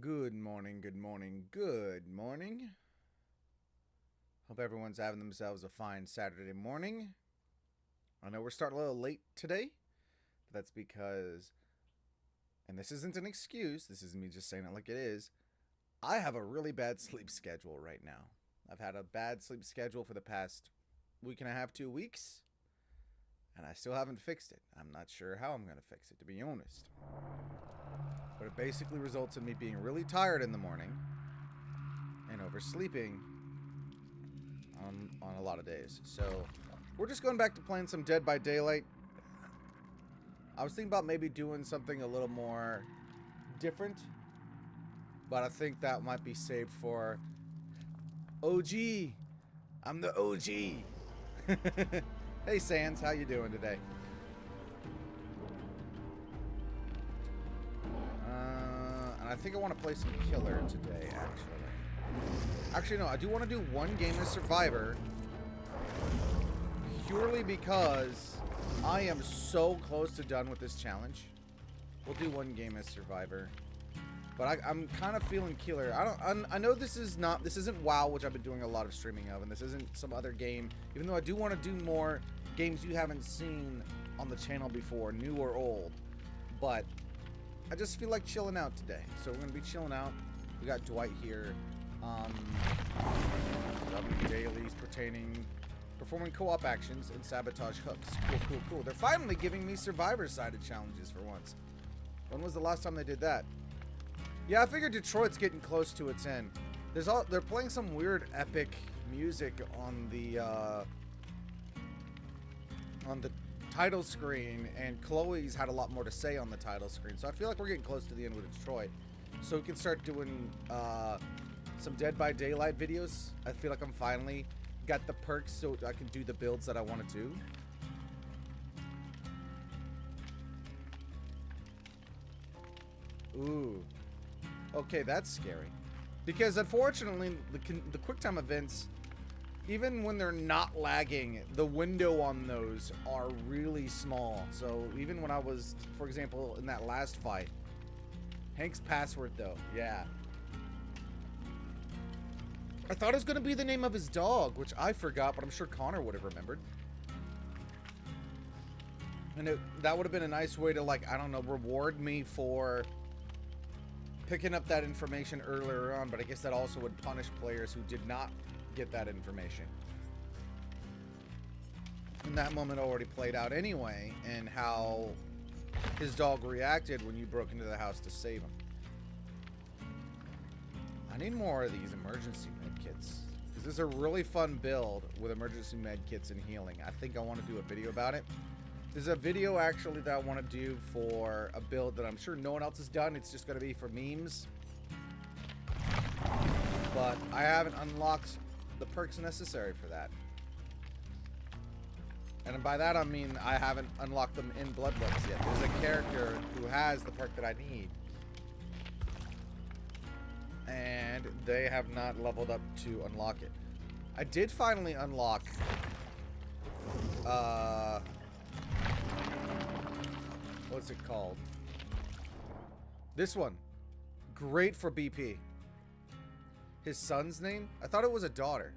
Good morning, good morning, good morning. Hope everyone's having themselves a fine Saturday morning. I know we're starting a little late today, but that's because, and this isn't an excuse, this is me just saying it like it is, I have a really bad sleep schedule right now. I've had a bad sleep schedule for the past week and a half, 2 weeks, and I still haven't fixed it. I'm not sure how I'm going to fix it, to be honest. But it basically results in me being really tired in the morning and oversleeping on a lot of days. So we're just going back to playing some Dead by Daylight. I was thinking about maybe doing something a little more different, but I think that might be saved for OG. I'm the OG. Hey Sans, how you doing today? And I think I want to play some Killer today, Actually, no, I do want to do one game as Survivor. Purely because I am so close to done with this challenge. We'll do one game as Survivor. But I'm kind of feeling Killer. I know this isn't WoW, which I've been doing a lot of streaming of, and this isn't some other game. Even though I do want to do more games you haven't seen on the channel before, new or old. But I just feel like chilling out today. So we're going to be chilling out. We got Dwight here. Dailies performing co-op actions and sabotage hooks. Cool. They're finally giving me Survivor-sided challenges for once. When was the last time they did that? Yeah, I figured Detroit's getting close to its end. They're playing some weird epic music on the title screen, and Chloe's had a lot more to say on the title screen. So I feel like we're getting close to the end with Detroit. So we can start doing some Dead by Daylight videos. I feel like I'm finally got the perks so I can do the builds that I want to do. Ooh. Okay, that's scary. Because unfortunately, the QuickTime events, even when they're not lagging, the window on those are really small. So even when I was, for example, in that last fight, Hank's password though, yeah. I thought it was going to be the name of his dog, which I forgot, but I'm sure Connor would have remembered. And that would have been a nice way to, like, I don't know, reward me for picking up that information earlier on, but I guess that also would punish players who did not get that information. And that moment already played out anyway, and how his dog reacted when you broke into the house to save him. I need more of these emergency med kits, because this is a really fun build with emergency med kits and healing. I think I want to do a video about it. There's a video actually that I want to do for a build that I'm sure no one else has done. It's just going to be for memes. But I haven't unlocked the perks necessary for that. And by that I mean I haven't unlocked them in Bloodlines yet. There's a character who has the perk that I need, and they have not leveled up to unlock it. I did finally unlock what's it called? This one. Great for BP. His son's name? I thought it was a daughter.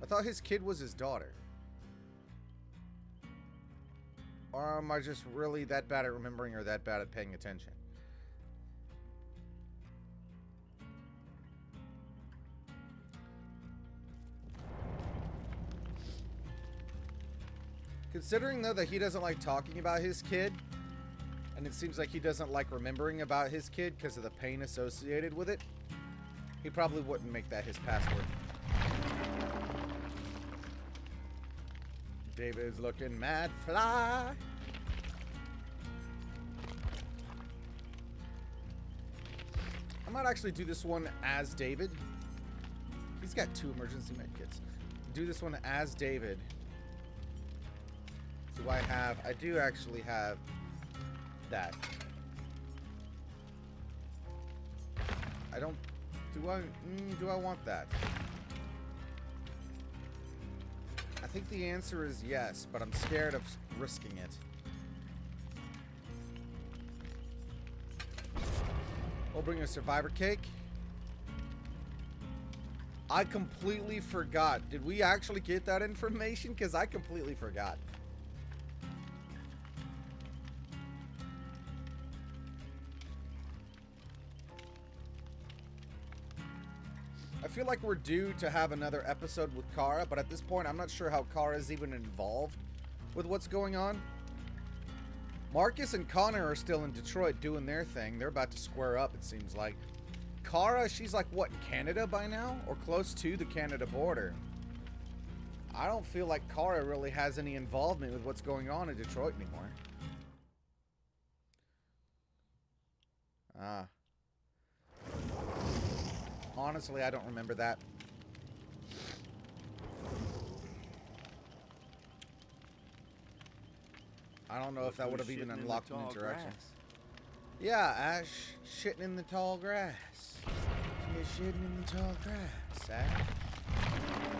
I thought his kid was his daughter. Or am I just really that bad at remembering or that bad at paying attention? Considering, though, that he doesn't like talking about his kid, and it seems like he doesn't like remembering about his kid because of the pain associated with it, he probably wouldn't make that his password. David's looking mad fly. I might actually do this one as David. He's got 2 emergency med kits. Do this one as David. Do I have... I do actually have that. I don't... Do I want that? I think the answer is yes, but I'm scared of risking it. We'll bring a survivor cake. I completely forgot. Did we actually get that information? Because I completely forgot. I feel like we're due to have another episode with Kara, but at this point, I'm not sure how Kara is even involved with what's going on. Marcus and Connor are still in Detroit doing their thing. They're about to square up, it seems like. Kara, she's like, what, Canada by now? Or close to the Canada border. I don't feel like Kara really has any involvement with what's going on in Detroit anymore. Ah. Honestly, I don't remember that. I don't know if that would have even unlocked an interaction. Yeah, Ash, shitting in the tall grass. She's shitting in the tall grass, Ash.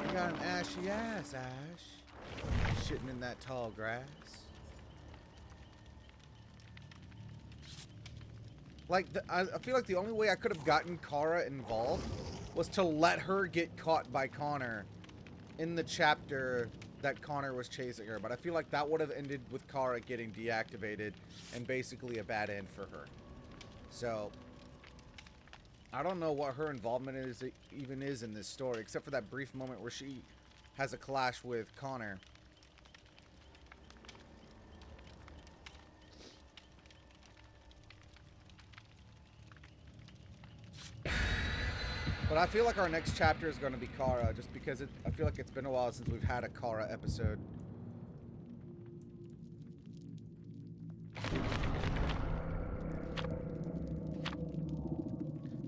You got an ashy ass, Ash. Shitting in that tall grass. Like, I feel like the only way I could have gotten Kara involved was to let her get caught by Connor in the chapter that Connor was chasing her. But I feel like that would have ended with Kara getting deactivated and basically a bad end for her. So, I don't know what her involvement even is in this story, except for that brief moment where she has a clash with Connor. But I feel like our next chapter is going to be Kara, just because I feel like it's been a while since we've had a Kara episode.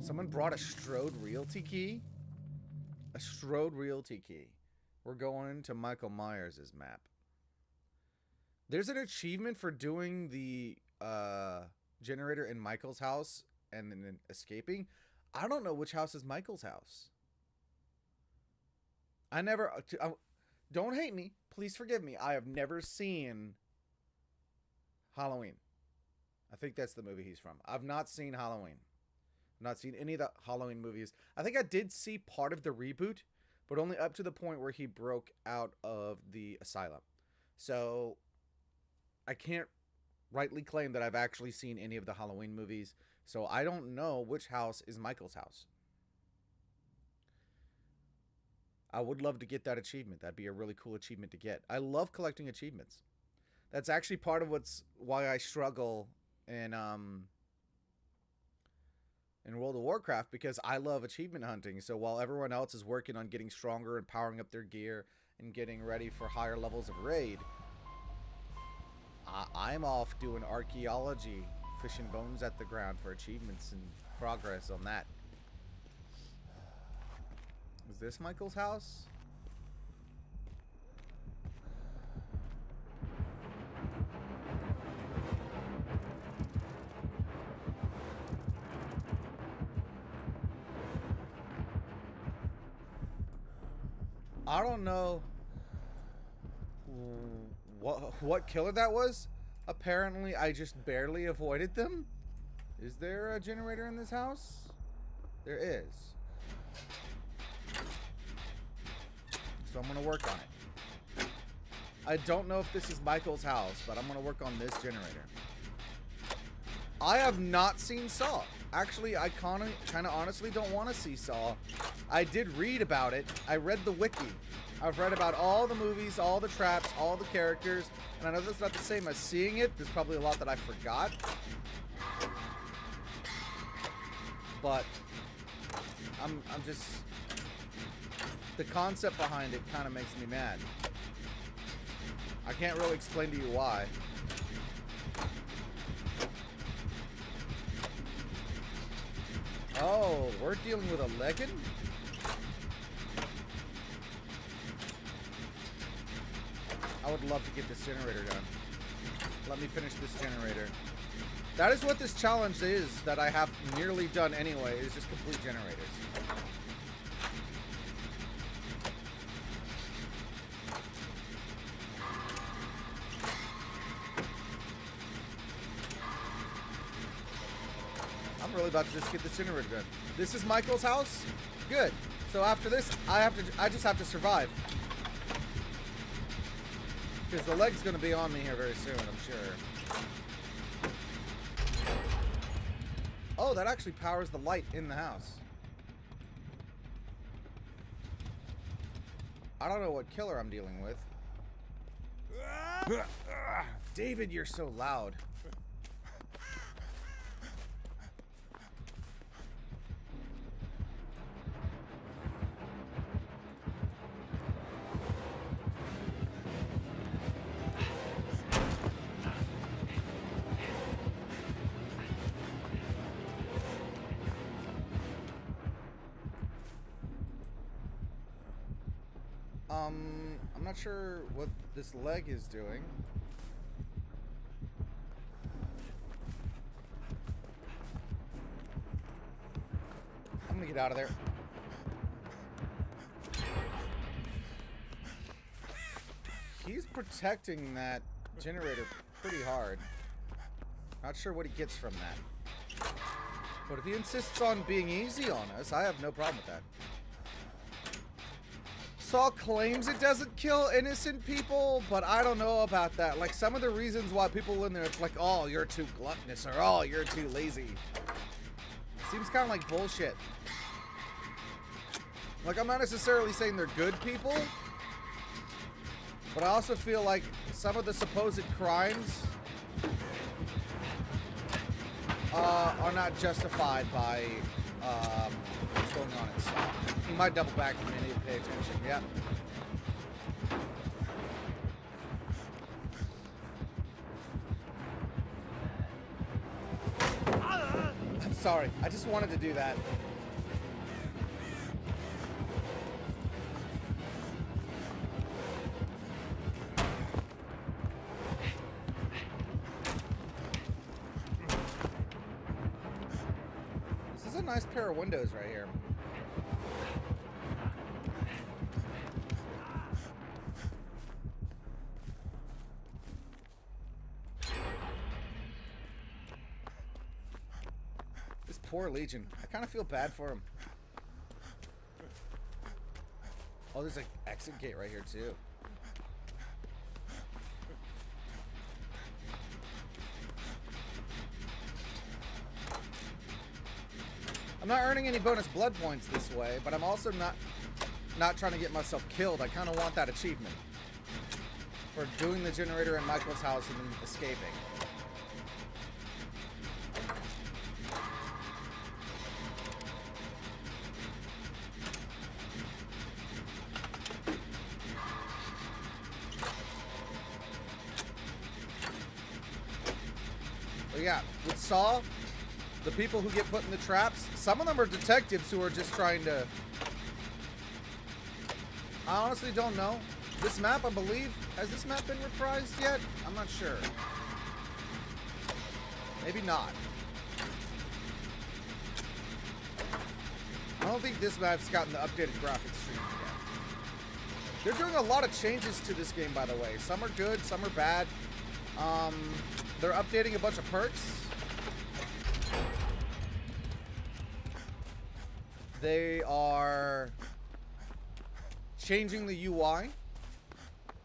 Someone brought a Strode Realty key? A Strode Realty key. We're going to Michael Myers' map. There's an achievement for doing the generator in Michael's house and then escaping. I don't know which house is Michael's house. Don't hate me. Please forgive me. I have never seen Halloween. I think that's the movie he's from. I've not seen Halloween. I've not seen any of the Halloween movies. I think I did see part of the reboot, but only up to the point where he broke out of the asylum. So I can't rightly claim that I've actually seen any of the Halloween movies. So I don't know which house is Michael's house. I would love to get that achievement. That'd be a really cool achievement to get. I love collecting achievements. That's actually part of why I struggle in World of Warcraft, because I love achievement hunting. So while everyone else is working on getting stronger and powering up their gear and getting ready for higher levels of raid, I'm off doing archaeology, fishing bones at the ground for achievements and progress on that. Is this Michael's house? I don't know what killer that was. Apparently, I just barely avoided them. Is there a generator in this house? There is. So I'm going to work on it. I don't know if this is Michael's house, but I'm going to work on this generator. I have not seen Saw. Actually, I kind of honestly don't want to see Saw. I did read about it. I read the wiki. I've read about all the movies, all the traps, all the characters, and I know that's not the same as seeing it. There's probably a lot that I forgot. But I'm just, the concept behind it kind of makes me mad. I can't really explain to you why. Oh, we're dealing with a Leggin? I would love to get this generator done. Let me finish this generator. That is what this challenge is that I have nearly done anyway, is just complete generators. I'm really about to just get this generator done. This is Michael's house? Good. So after this, I just have to survive. Because the leg's going to be on me here very soon, I'm sure. Oh, that actually powers the light in the house. I don't know what killer I'm dealing with. David, you're so loud. I'm not sure what this leg is doing. I'm gonna get out of there. He's protecting that generator pretty hard. Not sure what he gets from that. But if he insists on being easy on us, I have no problem with that. Saw claims it doesn't kill innocent people, but I don't know about that. Like, some of the reasons why people in there, it's like, oh, you're too gluttonous, or oh, you're too lazy. Seems kind of like bullshit. Like, I'm not necessarily saying they're good people, but I also feel like some of the supposed crimes are not justified by what's going on inside. He might double back from me. I need to pay attention. Yeah. I'm sorry. I just wanted to do that. This is a nice pair of windows right here. Poor Legion. I kind of feel bad for him. Oh, there's an exit gate right here, too. I'm not earning any bonus blood points this way, but I'm also not trying to get myself killed. I kind of want that achievement for doing the generator in Michael's house and then escaping. Yeah, with Saw, the people who get put in the traps, some of them are detectives who are just trying to... I honestly don't know. This map, I believe, has this map been reprised yet? I'm not sure. Maybe not. I don't think this map's gotten the updated graphics treatment yet. They're doing a lot of changes to this game, by the way. Some are good, some are bad. They're updating a bunch of perks. They are changing the UI.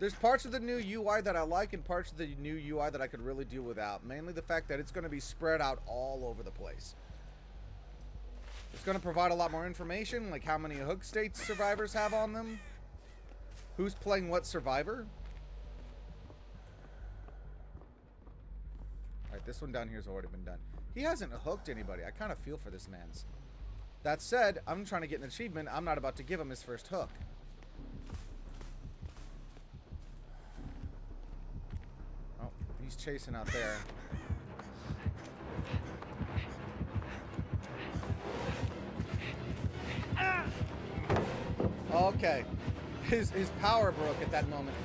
There's parts of the new UI that I like and parts of the new UI that I could really do without. Mainly the fact that it's going to be spread out all over the place. It's going to provide a lot more information, like how many hook states survivors have on them. Who's playing what survivor. Alright, this one down here has already been done. He hasn't hooked anybody. I kind of feel for this man's. That said, I'm trying to get an achievement. I'm not about to give him his first hook. Oh, he's chasing out there. Okay. His power broke at that moment.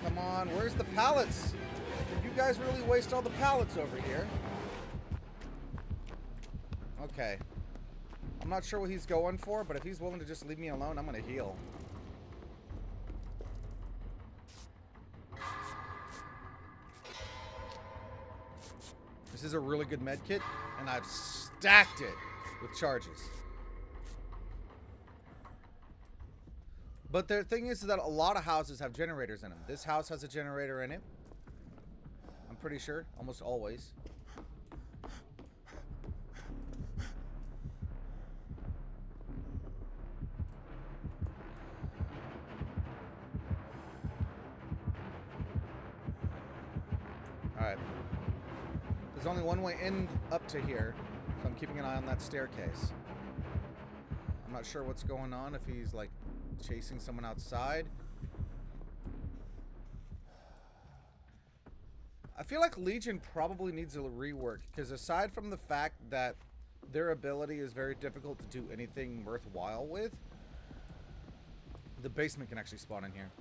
Come on, where's the pallets? Did you guys really waste all the pallets over here? Okay. I'm not sure what he's going for, but if he's willing to just leave me alone, I'm gonna heal. This is a really good med kit, and I've stacked it with charges. But the thing is that a lot of houses have generators in them. This house has a generator in it. I'm pretty sure, almost always. Alright. There's only one way in up to here, so I'm keeping an eye on that staircase. I'm not sure what's going on, if he's like chasing someone outside. I feel like Legion probably needs a rework, because aside from the fact that their ability is very difficult to do anything worthwhile with, the basement can actually spawn in here.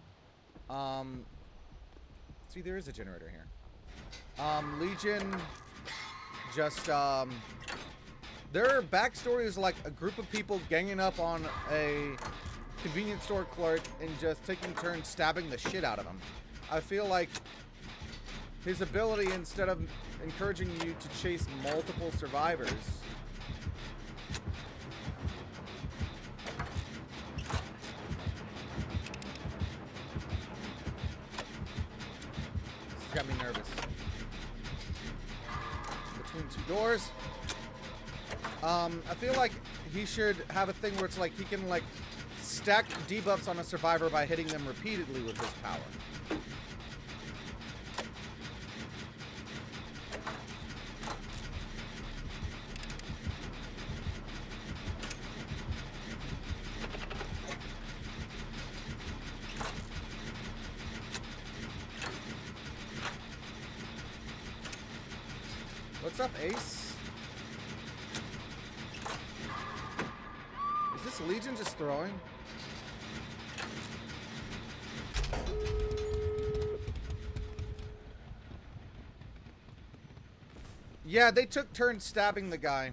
See, there is a generator here. Legion just, their backstory is like a group of people ganging up on a convenience store clerk and just taking turns stabbing the shit out of him. I feel like his ability, instead of encouraging you to chase multiple survivors, this got me nervous. Between two doors. I feel like he should have a thing where it's like he can like stack debuffs on a survivor by hitting them repeatedly with his power. What's up, Ace? Is this Legion just throwing? Yeah, they took turns stabbing the guy,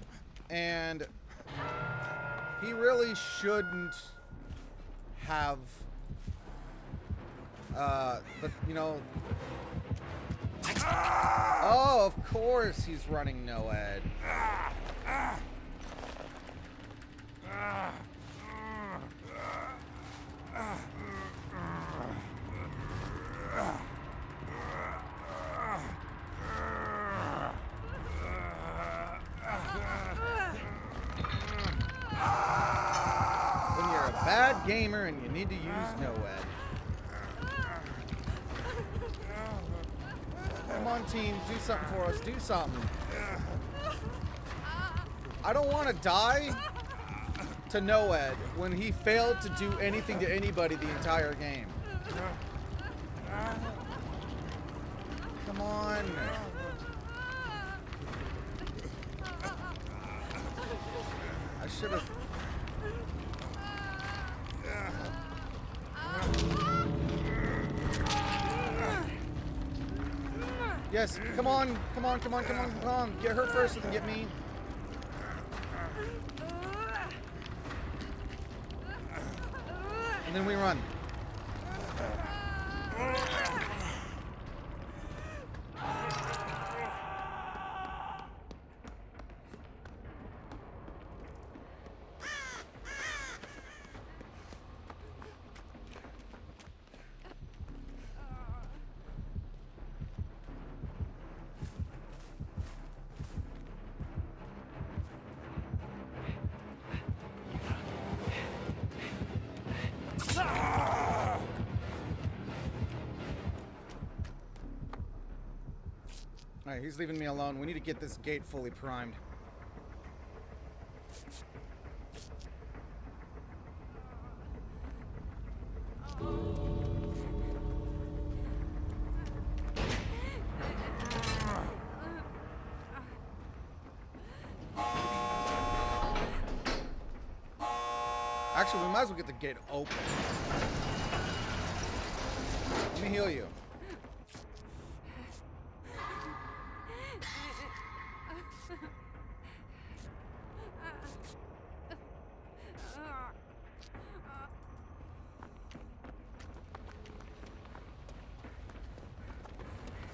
and he really shouldn't have, but, you know... Oh, of course he's running NOED. When you're a bad gamer and you need to use NOED. Come on, team, do something for us. Do something. I don't want to die to NOED when he failed to do anything to anybody the entire game. Come on. I should have... Yes, come on, come on, come on, come on, come on. Get her first and then get me. And then we run. Alright, he's leaving me alone. We need to get this gate fully primed. Actually, we might as well get the gate open. Let me heal you.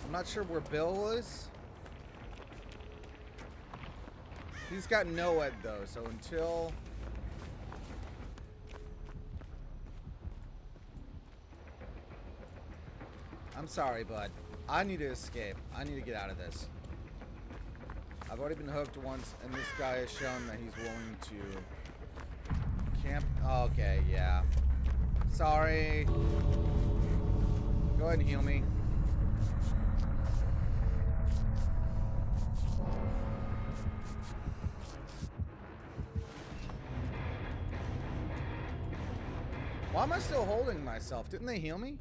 I'm not sure where Bill is. He's got no ed though, so until... I'm sorry, bud. I need to escape. I need to get out of this. I've already been hooked once, and this guy has shown that he's willing to camp. Okay, yeah. Sorry. Go ahead and heal me. Why am I still holding myself? Didn't they heal me?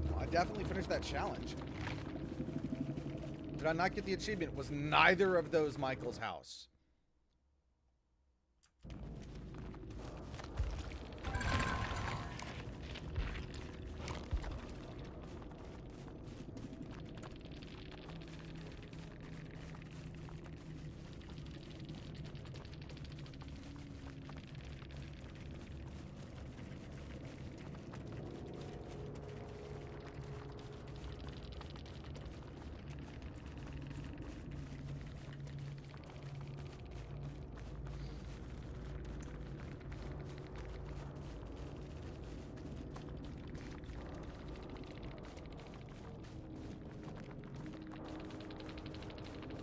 Well, I definitely finished that challenge. Did I not get the achievement? Was neither of those Michael's house?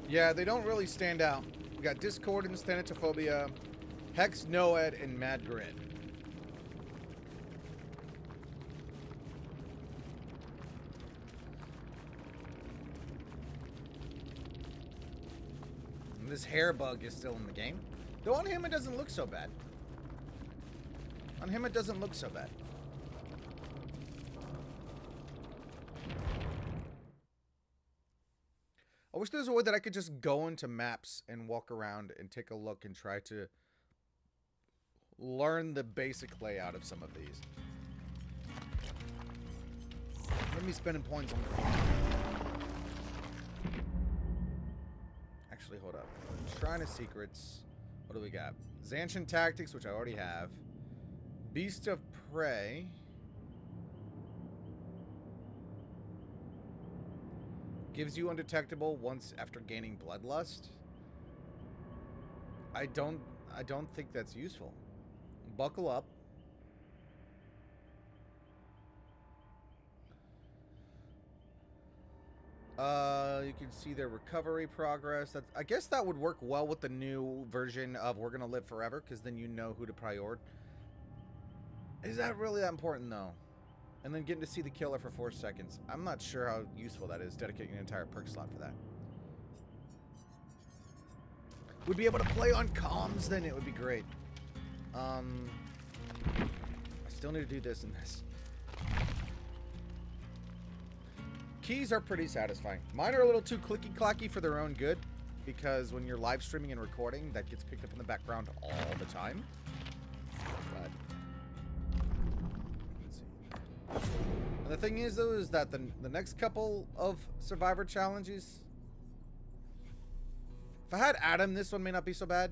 Yeah, they don't really stand out. We got Discordance, Thanatophobia, Hex, Noed, and Mad Grid. And this hair bug is still in the game. Though on him it doesn't look so bad. On him it doesn't look so bad. I wish there was a way that I could just go into maps and walk around and take a look and try to learn the basic layout of some of these. Let me spending points on the... Actually, hold up. Shrine of Secrets. What do we got? Zanshin Tactics, which I already have. Beast of Prey. Gives you undetectable once after gaining bloodlust. I don't think that's useful. Buckle up. You can see their recovery progress. I guess that would work well with the new version of We're Gonna Live Forever, because then you know who to prioritize. Is that really that important though? And then getting to see the killer for 4 seconds. I'm not sure how useful that is, dedicating an entire perk slot for that. Would be able to play on comms, then it would be great. I still need to do this and this. Keys are pretty satisfying. Mine are a little too clicky-clacky for their own good, because when you're live streaming and recording, that gets picked up in the background all the time. But and the thing is, though, is that the next couple of Survivor challenges, if I had Adam, this one may not be so bad.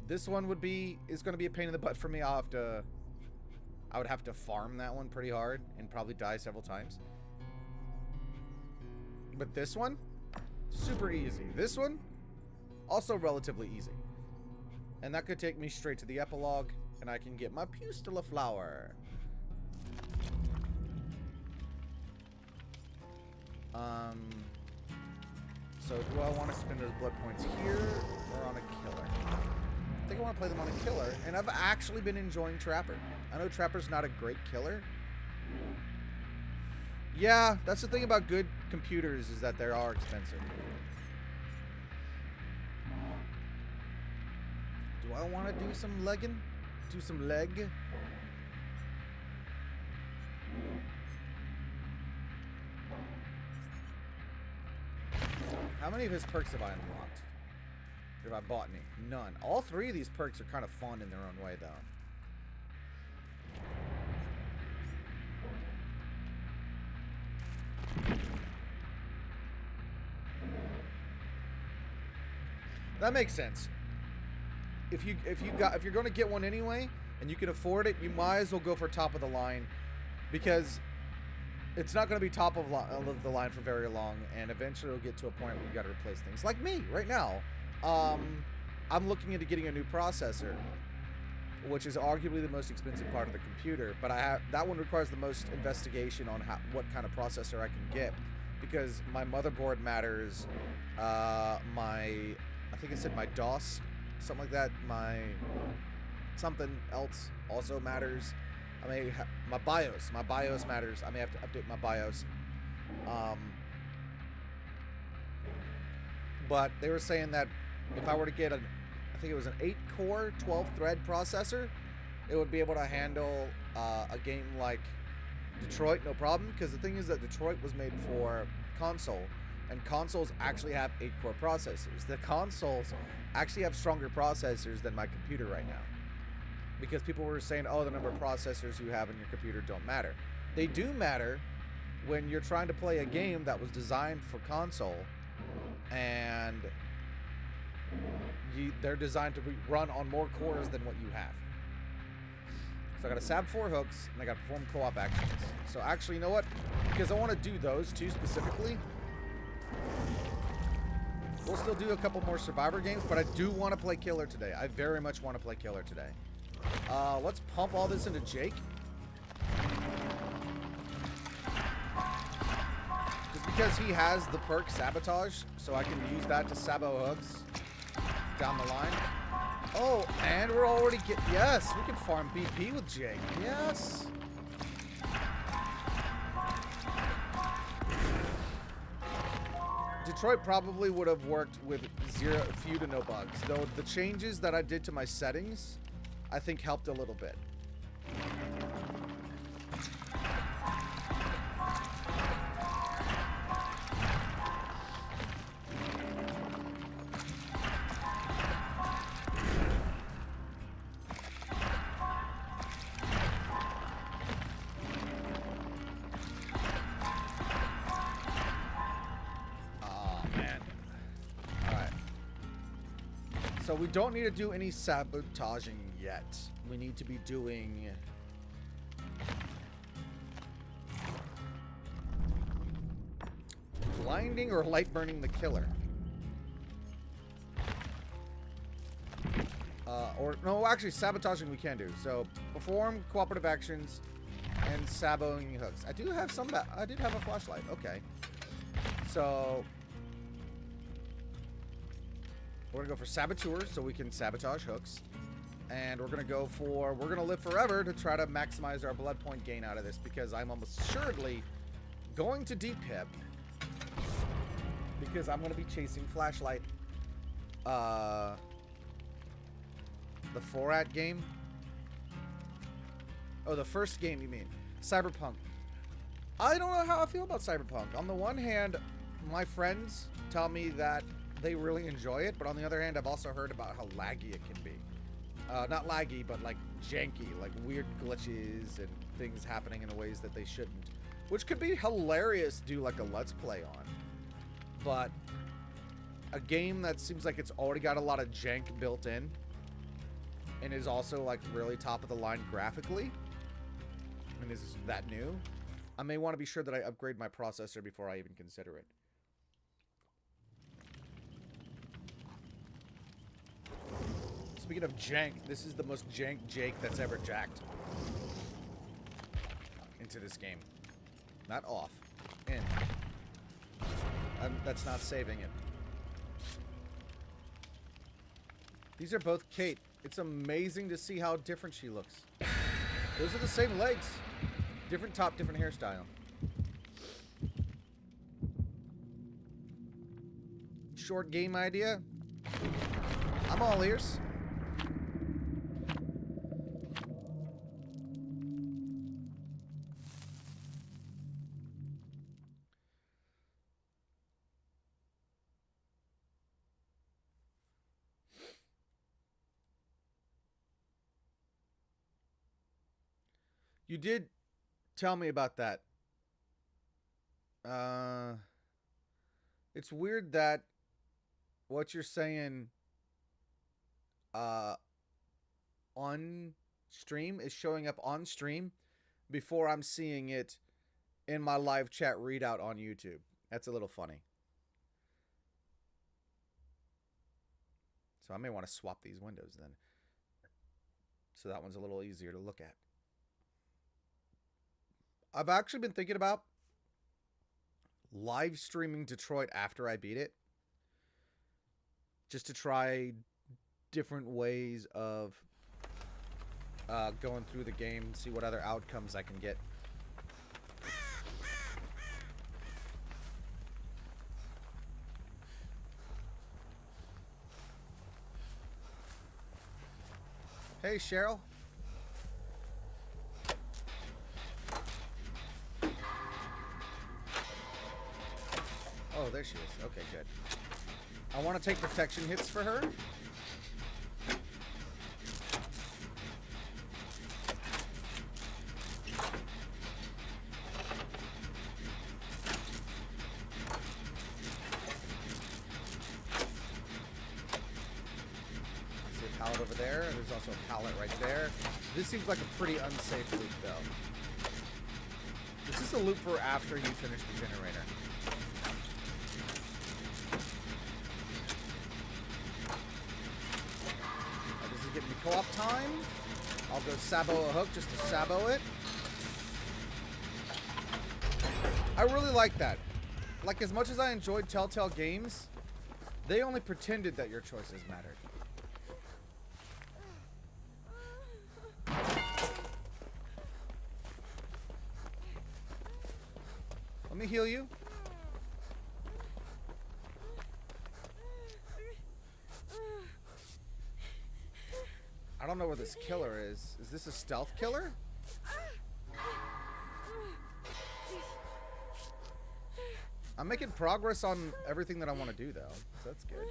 This one is going to be a pain in the butt for me. I would have to farm that one pretty hard and probably die several times. But this one, super easy. This one, also relatively easy. And that could take me straight to the epilogue, and I can get my Pustula Flower. So do I want to spend those blood points here or on a killer? I think I want to play them on a killer, and I've actually been enjoying Trapper. I know Trapper's not a great killer. Yeah, that's the thing about good computers, is that they are expensive. Do I want to do some legging? Do some leg? How many of his perks have I unlocked? Have I bought any? None. All three of these perks are kind of fun in their own way, though. That makes sense. If you're going to get one anyway and you can afford it, you might as well go for top of the line, because it's not going to be top of the line for very long, and eventually it'll get to a point where you got to replace things. Like me right now, I'm looking into getting a new processor, which is arguably the most expensive part of the computer. But that one requires the most investigation on what kind of processor I can get, because my motherboard matters. I think it said my DOS, something like that. My something else also matters. I may my BIOS matters. I may have to update my BIOS. But they were saying that if I were to get I think it was an 8-core, 12-thread processor, it would be able to handle a game like Detroit, no problem. Because the thing is that Detroit was made for console, and consoles actually have 8-core processors. The consoles actually have stronger processors than my computer right now. Because people were saying, oh, the number of processors you have in your computer don't matter. They do matter when you're trying to play a game that was designed for console, and they're designed to run on more cores than what you have. So I got a SAB 4 hooks, and I got to perform co-op actions. So actually, you know what? Because I want to do those two specifically, we'll still do a couple more Survivor games, but I do want to play Killer today. I very much want to play Killer today. Let's pump all this into Jake. Just because he has the perk Sabotage, so I can use that to sabo hooks down the line. Oh, and we're already yes, we can farm BP with Jake. Yes. Detroit probably would have worked with few to no bugs, though the changes that I did to my settings, I think, helped a little bit. So we don't need to do any sabotaging yet. We need to be doing blinding or light burning the killer. Or no, actually sabotaging we can do. So perform cooperative actions and saboing hooks. I did have a flashlight. Okay. So we're gonna go for saboteurs so we can sabotage hooks. And we're gonna live forever to try to maximize our blood point gain out of this, because I'm almost assuredly going to D-pip, because I'm gonna be chasing flashlight. The 4-at game? Oh, the first game you mean. Cyberpunk. I don't know how I feel about Cyberpunk. On the one hand, my friends tell me that they really enjoy it, but on the other hand, I've also heard about how laggy it can be. Not laggy, but like janky, like weird glitches and things happening in ways that they shouldn't, which could be hilarious to do like a let's play on. But a game that seems like it's already got a lot of jank built in and is also like really top of the line graphically and is that new, I may want to be sure that I upgrade my processor before I even consider it. Speaking of jank, this is the most jank Jake that's ever jacked into this game. Not off. In. That's not saving it. These are both Kate. It's amazing to see how different she looks. Those are the same legs. Different top, different hairstyle. Short game idea? I'm all ears. You did tell me about that. It's weird that what you're saying on stream is showing up on stream before I'm seeing it in my live chat readout on YouTube. That's a little funny. So I may want to swap these windows then. So that one's a little easier to look at. I've actually been thinking about live streaming Detroit after I beat it. Just to try different ways of going through the game and see what other outcomes I can get. Hey, Cheryl. Oh, there she is. Okay, good. I want to take protection hits for her. Pallet over there. There's also a pallet right there. This seems like a pretty unsafe loop, though. This is a loop for after you finish the generator. This is getting me co-op time. I'll go sabo a hook just to sabo it. I really like that. Like, as much as I enjoyed Telltale games, they only pretended that your choices mattered. Let me heal you. I don't know where this killer is. Is this a stealth killer? I'm making progress on everything that I want to do, though. So that's good.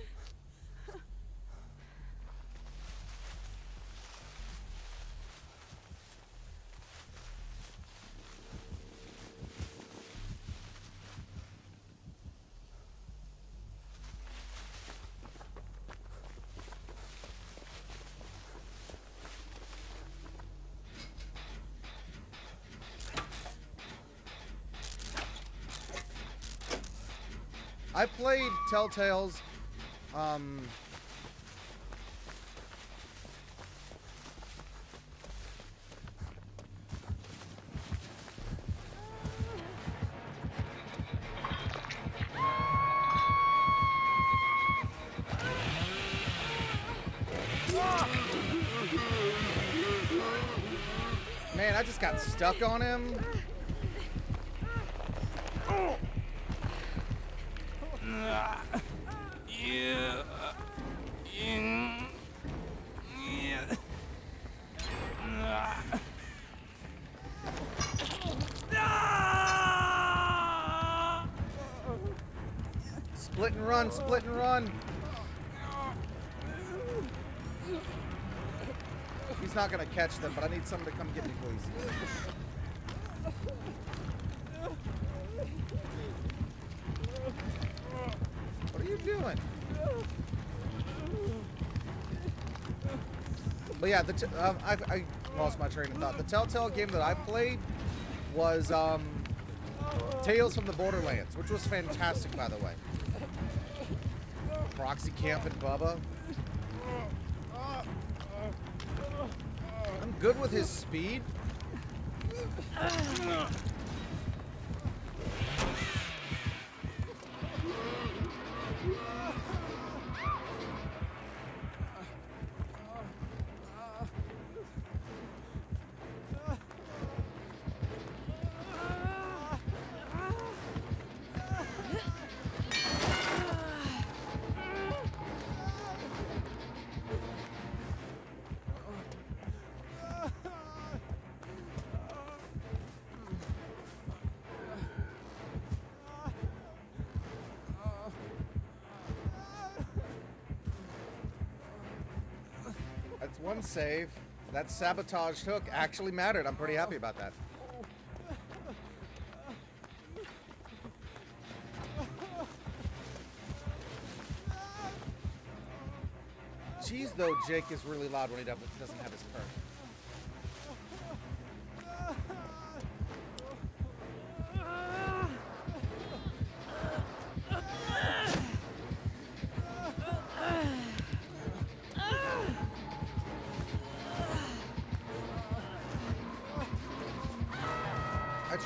I played Telltale's, Man, I just got stuck on him. Split and run, split and run. He's not gonna catch them, but I need someone to come get me, please. What are you doing? But yeah, I lost my train of thought. The Telltale game that I played was Tales from the Borderlands, which was fantastic, by the way. Proxy Camp and Bubba. I'm good with his speed. That's one save. That sabotaged hook actually mattered. I'm pretty happy about that. Jeez, though, Jake is really loud when he doesn't have his perk.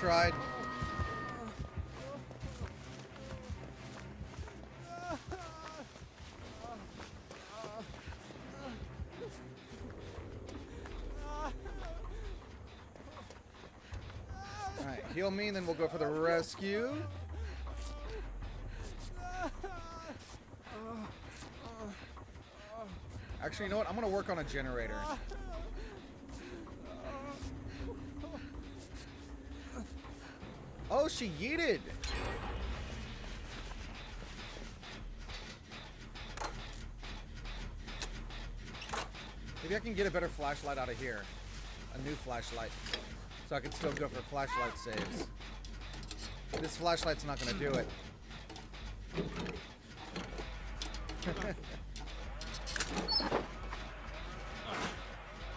tried. Alright, heal me, and then we'll go for the rescue. Actually, you know what? I'm gonna work on a generator. Oh, she yeeted! Maybe I can get a better flashlight out of here. A new flashlight. So I can still go for flashlight saves. This flashlight's not gonna do it.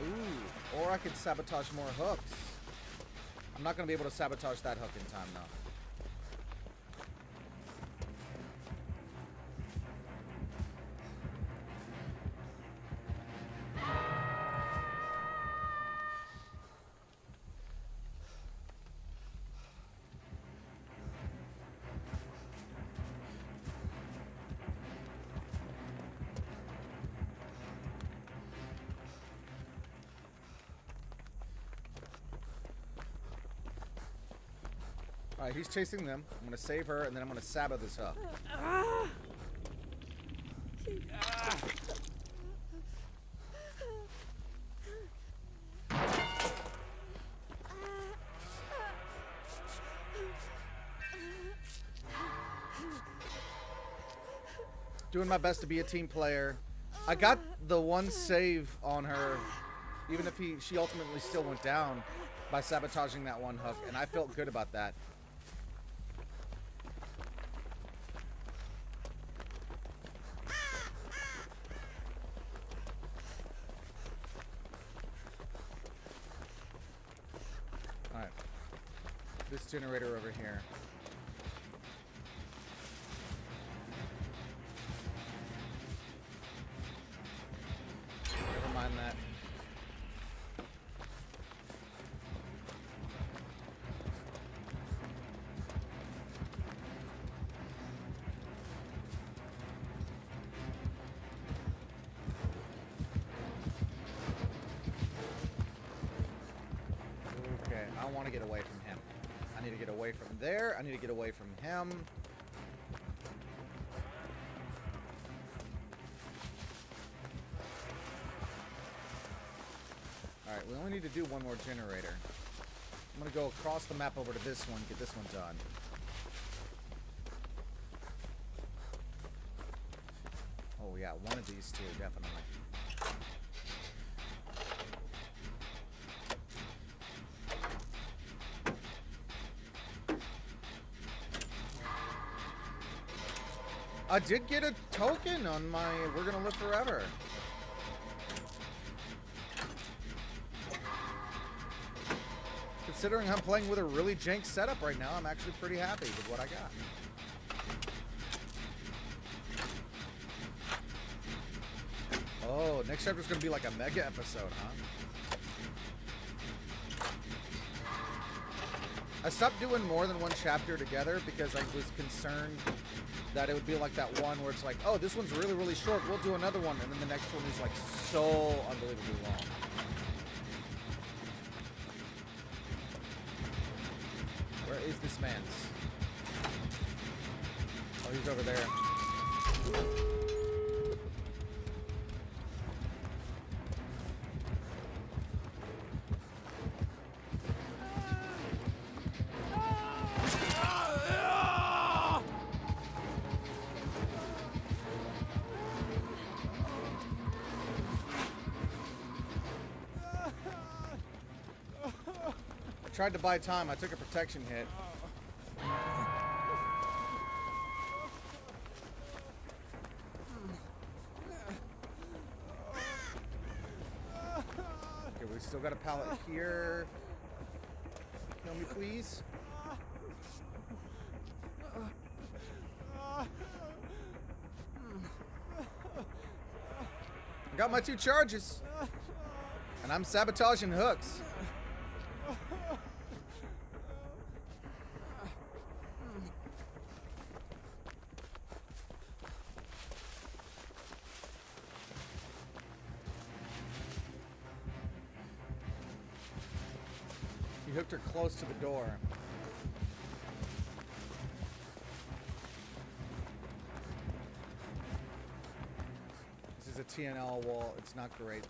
Ooh, or I could sabotage more hooks. I'm not going to be able to sabotage that hook in time, though. Alright, he's chasing them. I'm gonna save her, and then I'm gonna sabo this hook. Doing my best to be a team player. I got the one save on her, even if she ultimately still went down by sabotaging that one hook, and I felt good about that. Alright. This generator over here. Never mind that. Okay, I want to get away from him. I need to get away from there. I need to get away from him. Alright, we only need to do one more generator. I'm going to go across the map over to this one, get this one done. Oh yeah, one of these two, definitely. I did get a token on my We're Gonna Live Forever. Considering I'm playing with a really jank setup right now, I'm actually pretty happy with what I got. Oh, next chapter's gonna be like a mega episode, huh? I stopped doing more than one chapter together because I was concerned that it would be like that one where it's like, oh, this one's really, really short, we'll do another one, and then the next one is like so unbelievably long. Where is this man's? Oh, he's over there. Tried to buy time. I took a protection hit. Okay, we still got a pallet here. Kill me, please. I got my 2 charges. And I'm sabotaging hooks. hooked her close to the door. This is a TNL wall. It's not great.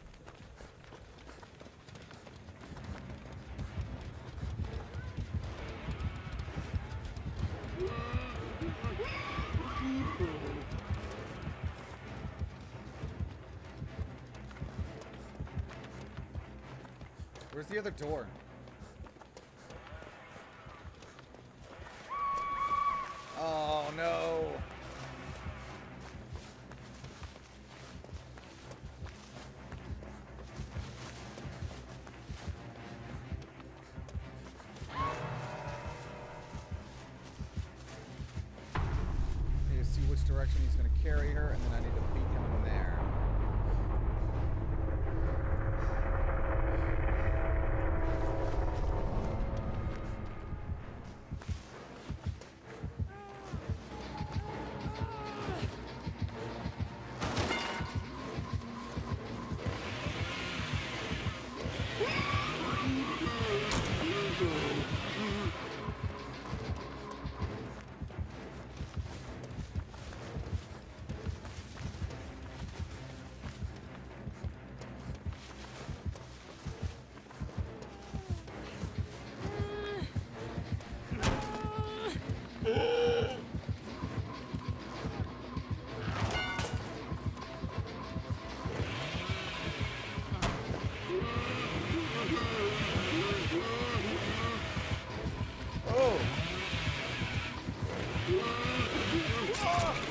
Where's the other door? Oh no. I need to see which direction he's going to carry her, and then I need to beat him in there.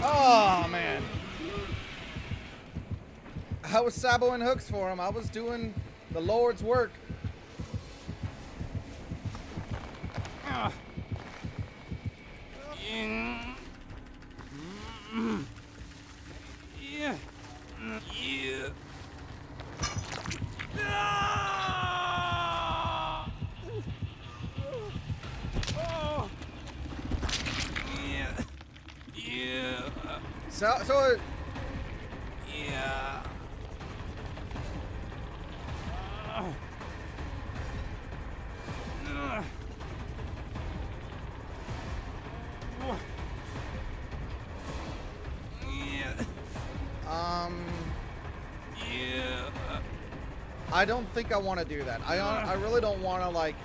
Oh, man. I was saboing hooks for him. I was doing the Lord's work. So yeah. I don't think I want to do that. I really don't want to, like,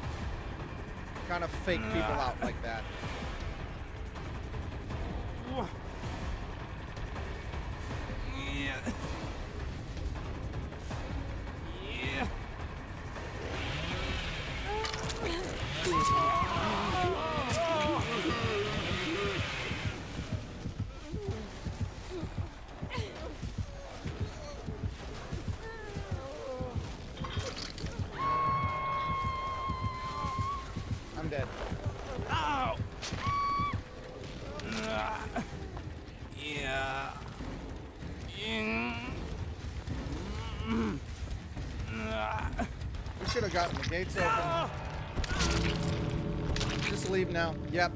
kind of fake people out like that. I'm dead. Ow! Yeah. We should have gotten the gates open. Just leave now. Yep.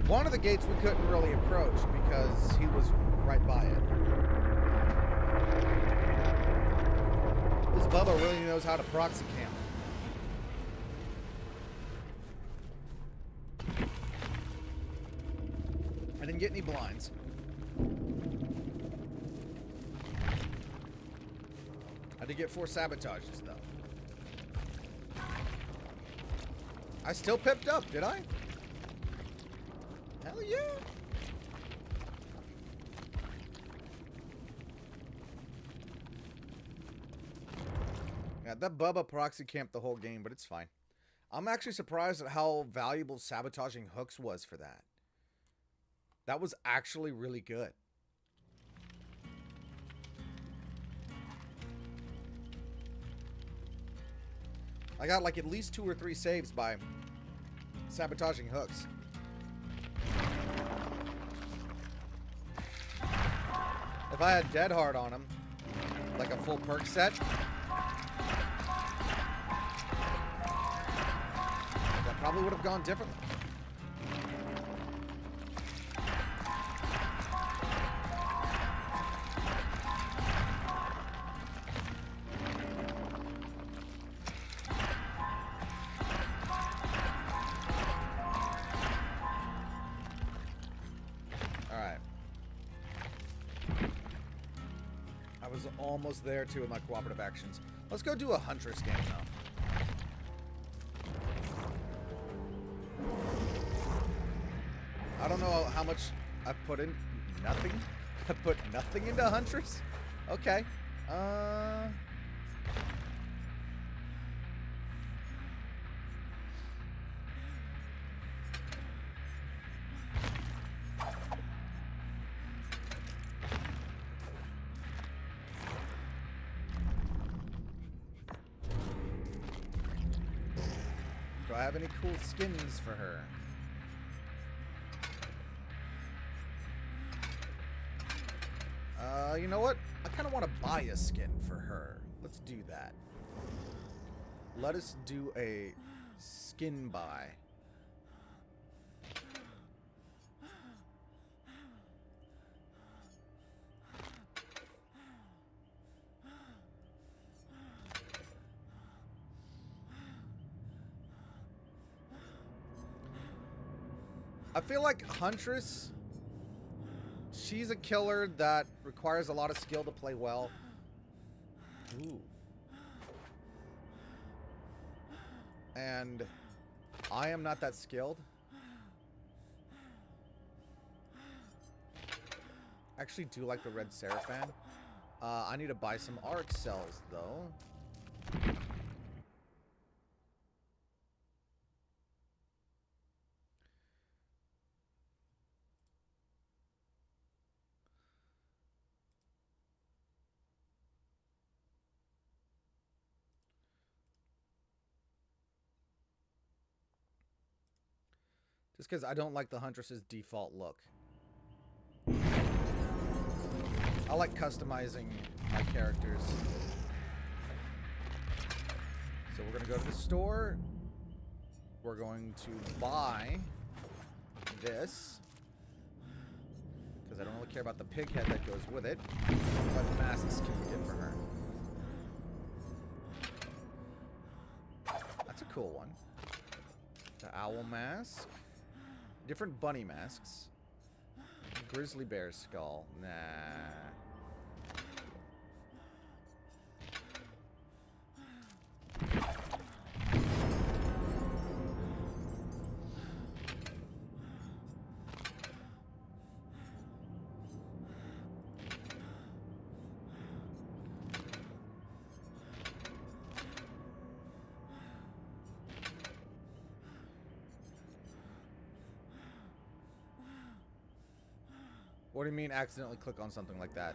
One of the gates we couldn't really approach because he was right by it. This Bubba really knows how to proxy camp. I didn't get any blinds. I did get 4 sabotages, though. I still pipped up, did I? Hell yeah! Yeah, that Bubba proxy camped the whole game, but it's fine. I'm actually surprised at how valuable sabotaging hooks was for that. That was actually really good. I got like at least 2 or 3 saves by sabotaging hooks. If I had Dead Hard on him, like a full perk set, that probably would have gone differently. was almost there too with my cooperative actions. Let's go do a Huntress game though. I don't know how much I've put in. Nothing? I put nothing into Huntress? Okay. Do I have any cool skins for her? You know what? I kind of want to buy a skin for her. Let's do that. Let us do a skin buy. I feel like Huntress, she's a killer that requires a lot of skill to play well. Ooh. And I am not that skilled. I actually do like the red Seraphim. I need to buy some arc cells though. Just because I don't like the Huntress's default look. I like customizing my characters. So we're going to go to the store. We're going to buy this. Because I don't really care about the pig head that goes with it. What masks can we get for her? That's a cool one. The owl mask. Different bunny masks. Grizzly bear skull. Nah. What do you mean accidentally click on something like that?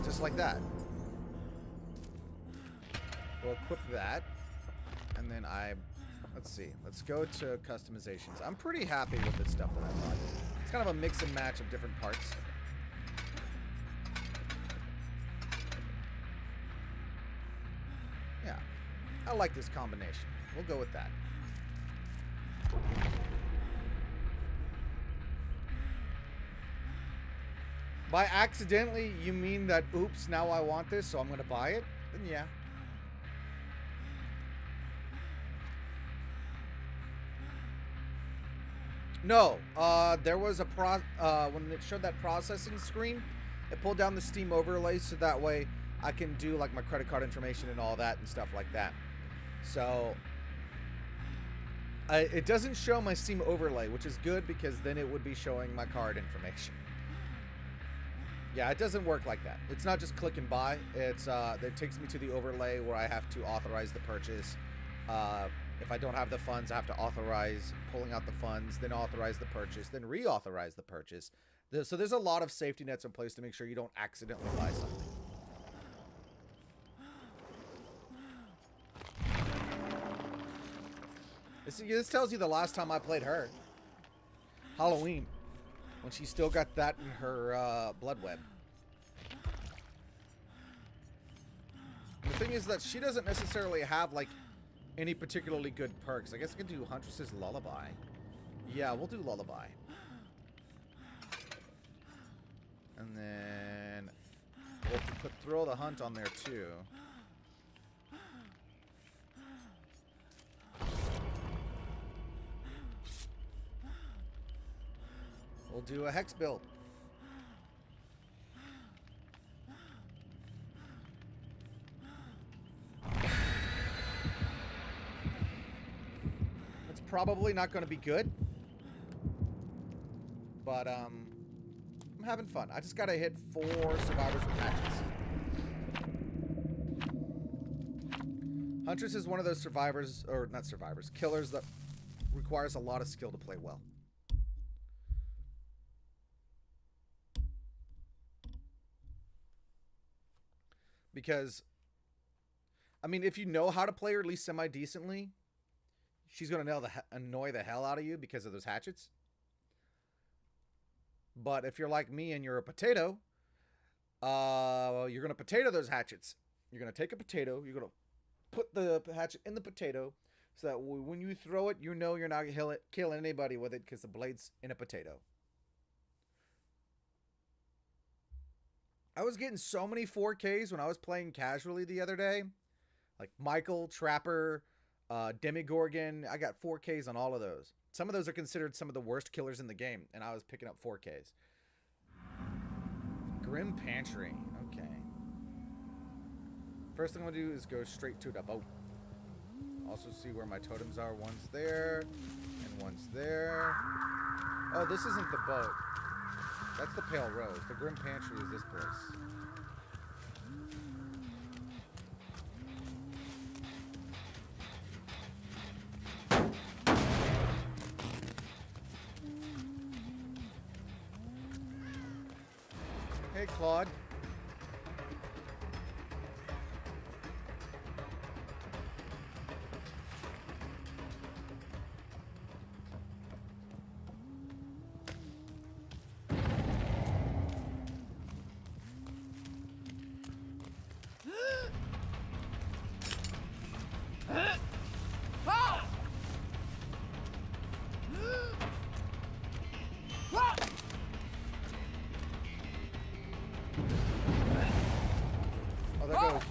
Just like that. We'll equip that. And then let's see. Let's go to customizations. I'm pretty happy with the stuff that I bought. It's kind of a mix and match of different parts. Yeah. I like this combination. We'll go with that. By accidentally, you mean that, oops, now I want this, so I'm going to buy it? Then yeah. No, there was a when it showed that processing screen, it pulled down the Steam overlay so that way I can do like my credit card information and all that and stuff like that. So it doesn't show my Steam overlay, which is good because then it would be showing my card information. Yeah, it doesn't work like that. It's not just click and buy. It takes me to the overlay where I have to authorize the purchase. If I don't have the funds, I have to authorize pulling out the funds, then authorize the purchase, then reauthorize the purchase. So there's a lot of safety nets in place to make sure you don't accidentally buy something. This tells you the last time I played her. Halloween. When she still got that in her blood web. And the thing is that she doesn't necessarily have like any particularly good perks. I guess I could do Huntress's Lullaby. Yeah, we'll do Lullaby. And then we'll throw the hunt on there too. We'll do a Hex build. probably not going to be good. But, I'm having fun. I just got to hit 4 survivors with hatchets. Huntress is one of those survivors, or not survivors, killers that requires a lot of skill to play well. Because, I mean, if you know how to play her at least semi-decently, she's going to annoy the hell out of you because of those hatchets. But if you're like me and you're a potato, you're going to potato those hatchets. You're going to take a potato, you're going to put the hatchet in the potato so that when you throw it, you know you're not going to kill anybody with it because the blade's in a potato. I was getting so many 4Ks when I was playing casually the other day. Like Michael, Trapper, Demigorgon. I got 4Ks on all of those. Some of those are considered some of the worst killers in the game, and I was picking up 4Ks. Grim Pantry. Okay. First thing I'm going to do is go straight to the boat. Also see where my totems are. One's there, and one's there. Oh, this isn't the boat. That's the Pale Rose. The Grim Pantry is this place. Hey, Claude.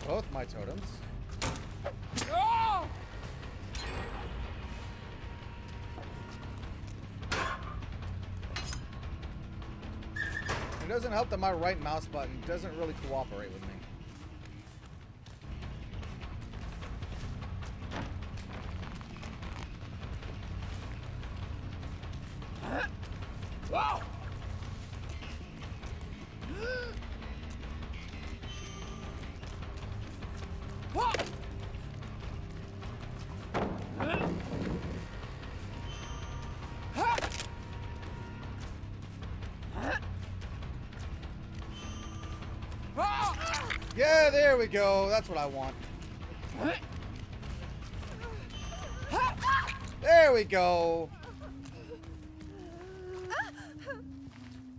Both my totems. It doesn't help that my right mouse button doesn't really cooperate with me. Yeah, there we go. That's what I want. There we go.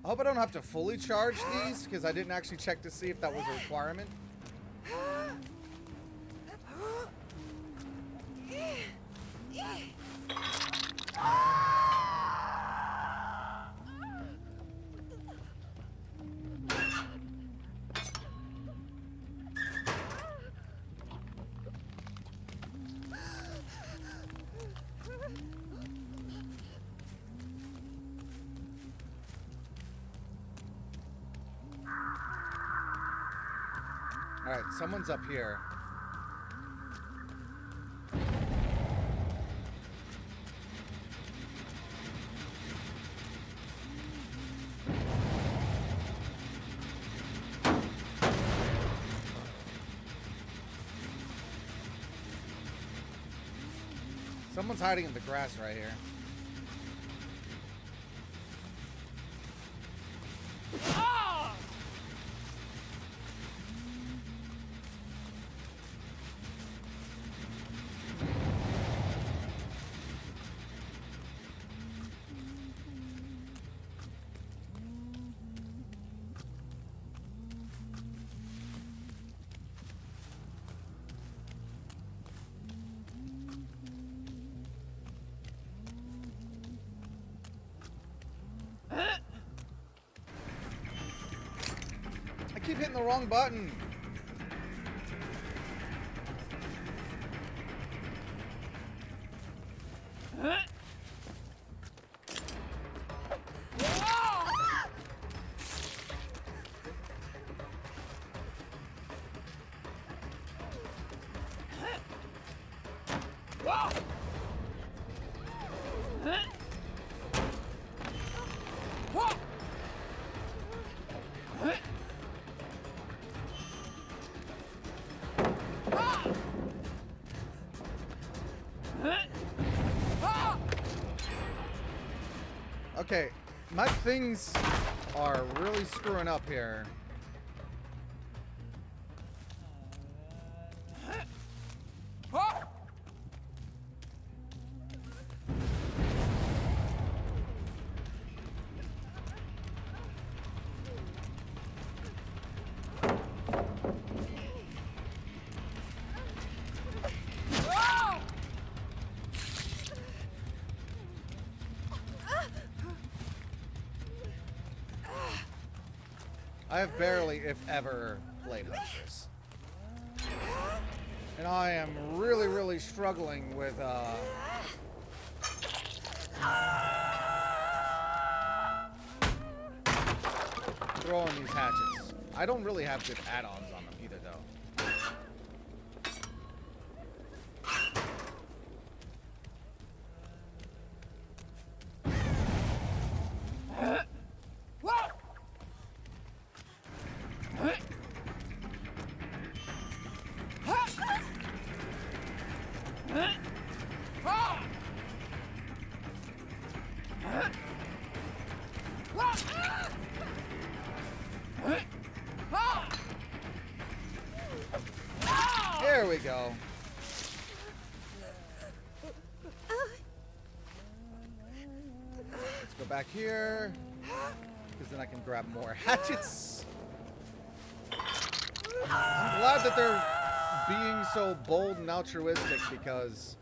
I hope I don't have to fully charge these because I didn't actually check to see if that was a requirement. Alright, someone's up here. Someone's hiding in the grass right here. I keep hitting the wrong button. Okay, my things are really screwing up here. I have barely, if ever, played Huntress. And I am really, really struggling with, throwing these hatchets. I don't really have good add-ons on them either, though. There we go. Let's go back here, because then I can grab more hatchets. I'm glad that they're being so bold and altruistic, because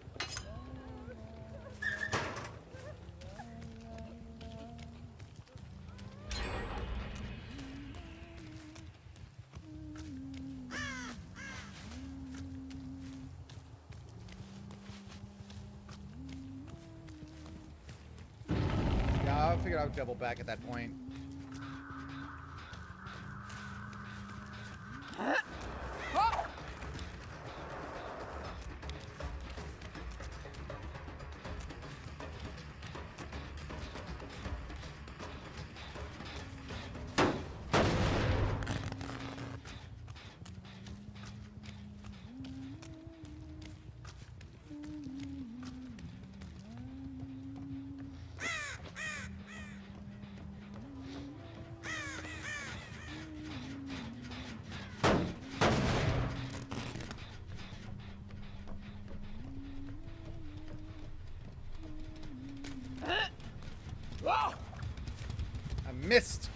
I figured I would double back at that point. I missed.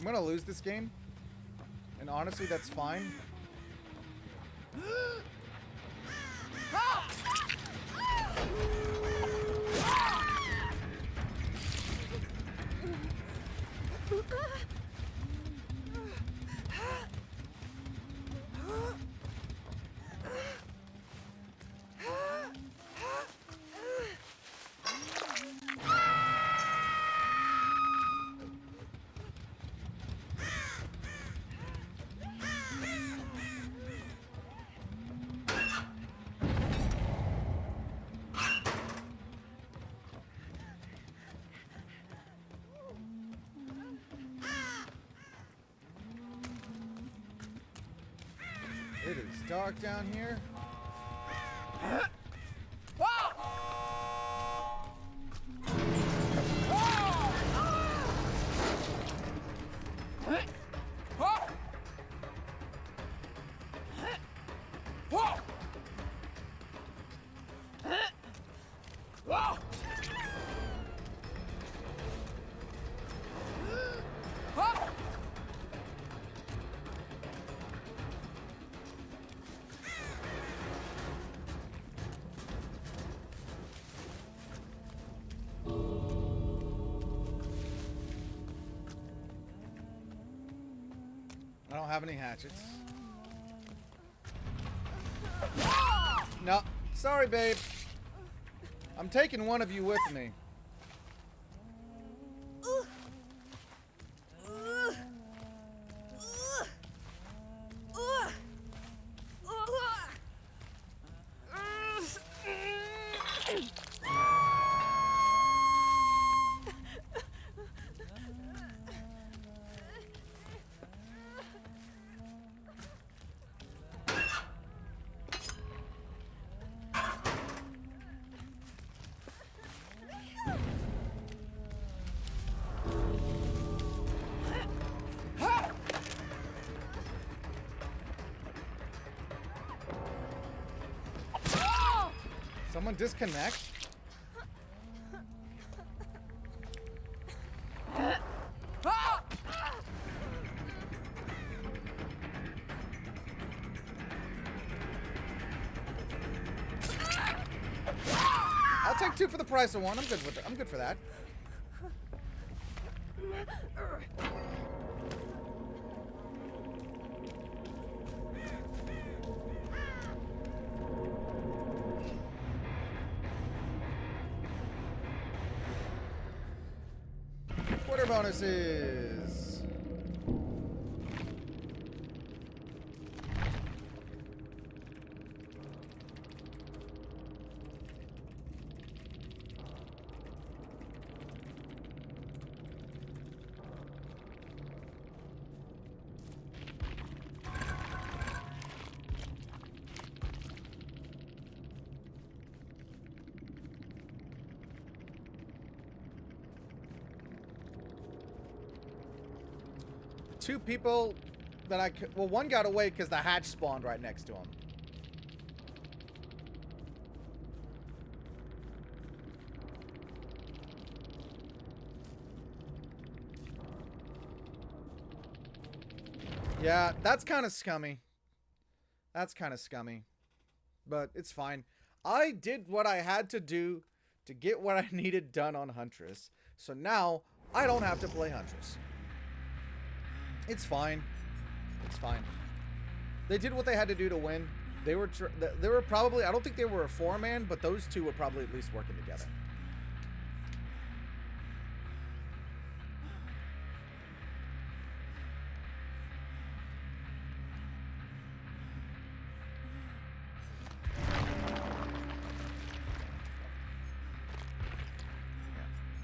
I'm gonna lose this game, and honestly, that's fine. It is dark down here. I don't have any hatchets. No, sorry, babe. I'm taking one of you with me. Someone disconnect? I'll take two for the price of one. I'm good with it. I'm good for that. Quarter bonuses. Two people that I could... Well, one got away because the hatch spawned right next to him. Yeah, that's kind of scummy. That's kind of scummy. But it's fine. I did what I had to do to get what I needed done on Huntress. So now, I don't have to play Huntress. It's fine. It's fine. They did what they had to do to win. They were probably... I don't think they were a four-man, but those two were probably at least working together.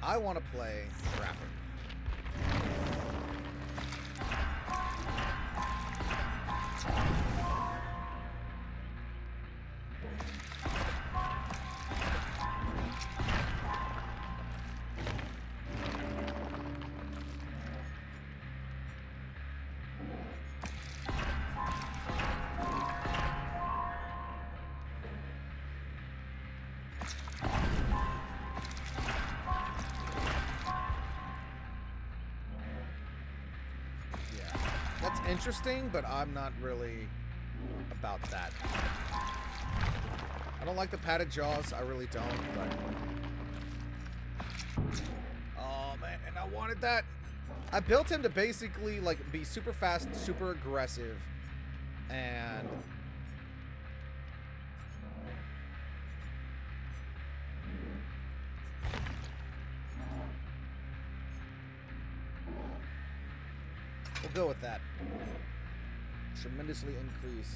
I want to play Trapper. That's interesting, but I'm not really about that. I don't like the padded jaws. I really don't, but... Oh, man, and I wanted that. I built him to basically, like, be super fast, super aggressive, and... We'll go with that. Tremendously increase.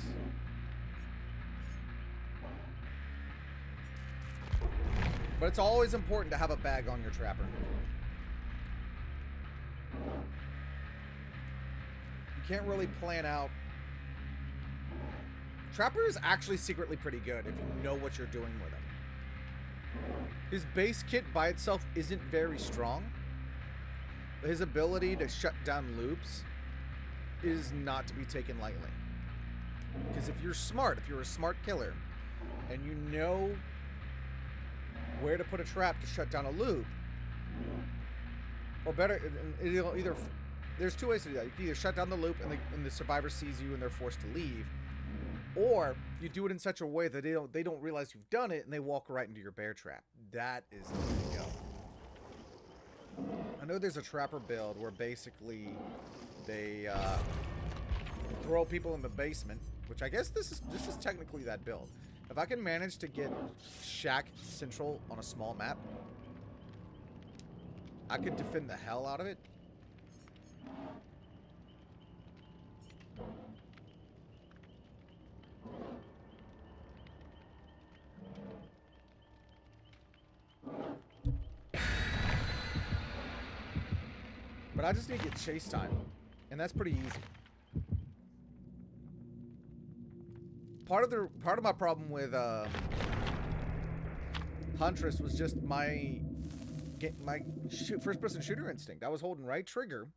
But it's always important to have a bag on your trapper. You can't really plan out Trapper is actually secretly pretty good if you know what you're doing with him. His base kit by itself isn't very strong, but his ability to shut down loops is not to be taken lightly. Because if you're smart, if you're a smart killer, and you know where to put a trap to shut down a loop, or better, it'll either, there's two ways to do that. You can either shut down the loop and the survivor sees you and they're forced to leave, or you do it in such a way that they don't realize you've done it and they walk right into your bear trap. That is the way to go. I know there's a trapper build where basically they throw people in the basement, which I guess this is technically that build. If I can manage to get Shack Central on a small map, I could defend the hell out of it. But I just need to get chase time, and that's pretty easy. Part of my problem with Huntress was just my first-person shooter instinct. I was holding right trigger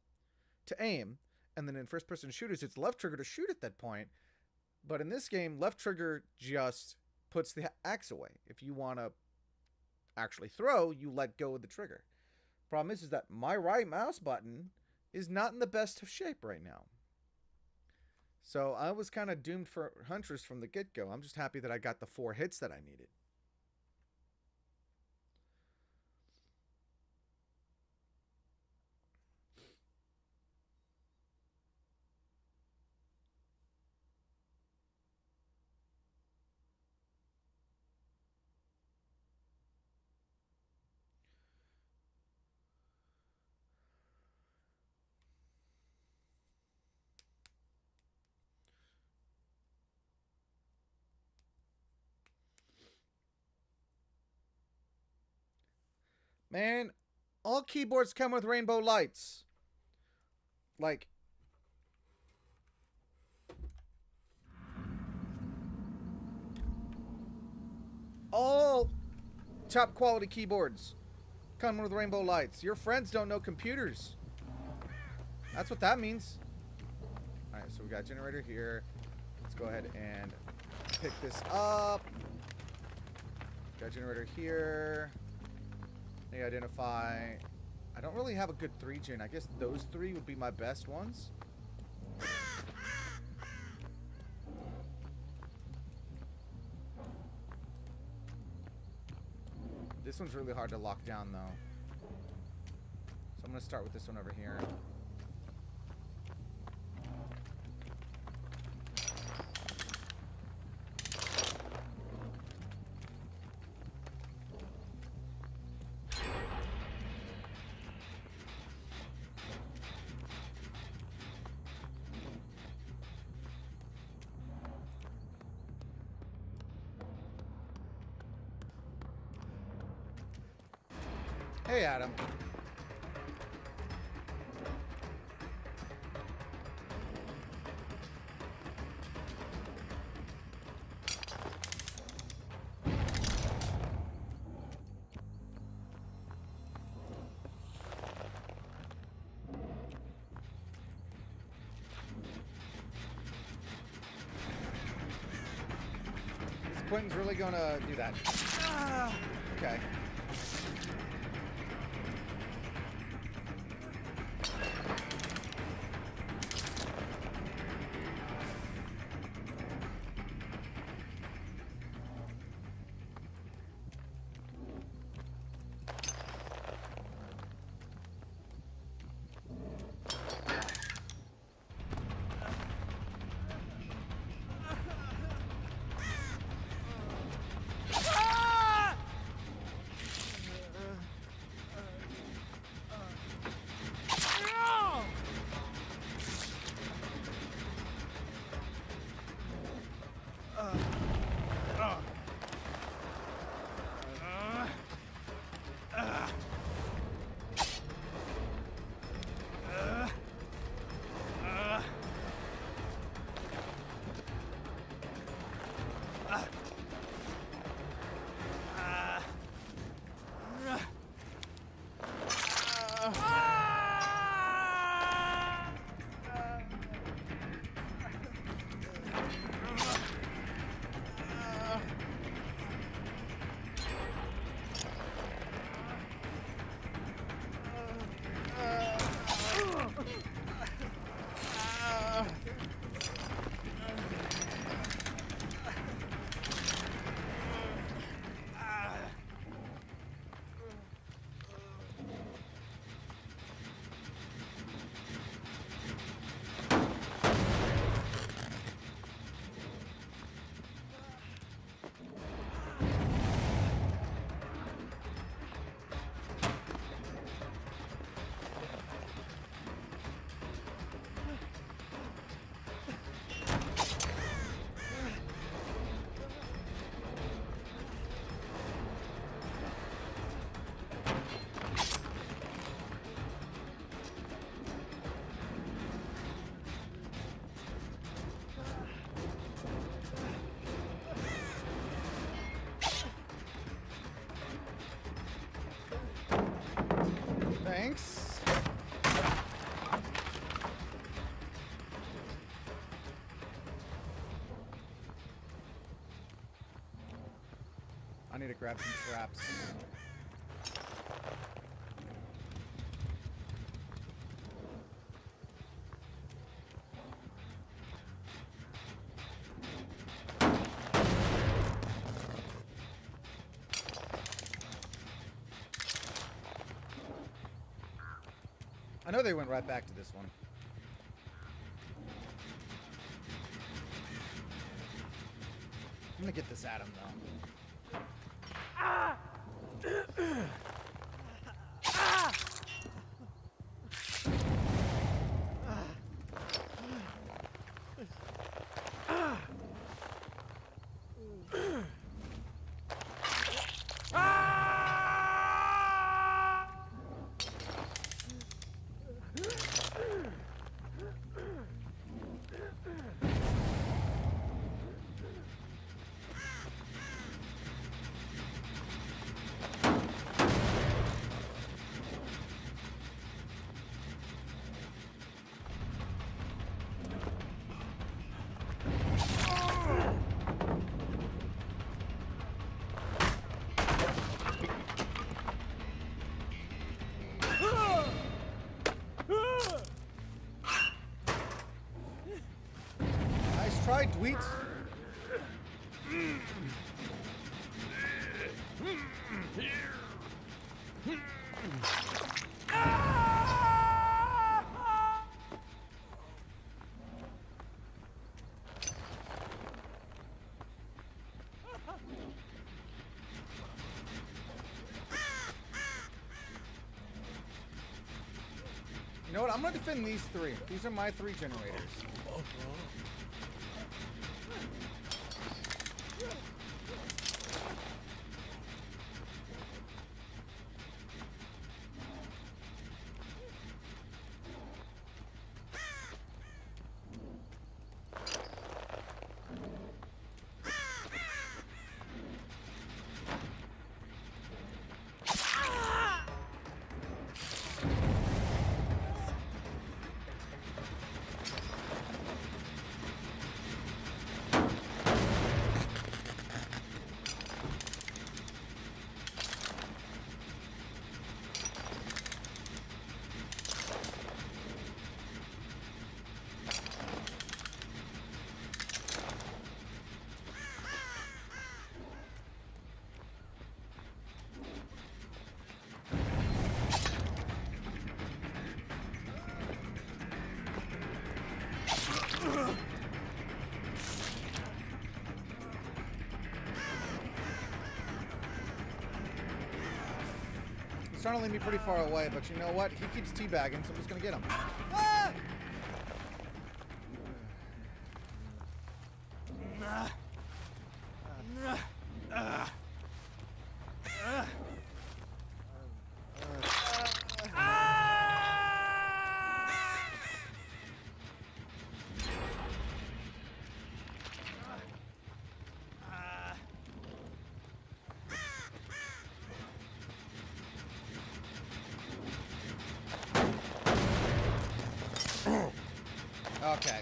to aim, and then in first-person shooters, it's left trigger to shoot at that point. But in this game, left trigger just puts the axe away. If you want to actually throw, you let go of the trigger. Problem is that my right mouse button is not in the best of shape right now. So I was kind of doomed for Huntress from the get-go. I'm just happy that I got the 4 hits that I needed. Man, all keyboards come with rainbow lights. Like, all top quality keyboards come with rainbow lights. Your friends don't know computers. That's what that means. Alright, so we got a generator here. Let's go ahead and pick this up. Got a generator here. Identify. I don't really have a good 3-gen. I guess those 3 would be my best ones. This one's really hard to lock down though. So I'm going to start with this one over here. Hey, Adam. Is Quentin's really gonna do that? Ah, okay. Thanks. I need to grab some traps. I know they went right back to this one. I'm gonna get this at him though. Ah! Try Dweet. You know what? I'm gonna defend these three. These are my three generators. He's trying to leave me pretty far away, but you know what? He keeps teabagging, so I'm just gonna get him. Ah! Okay.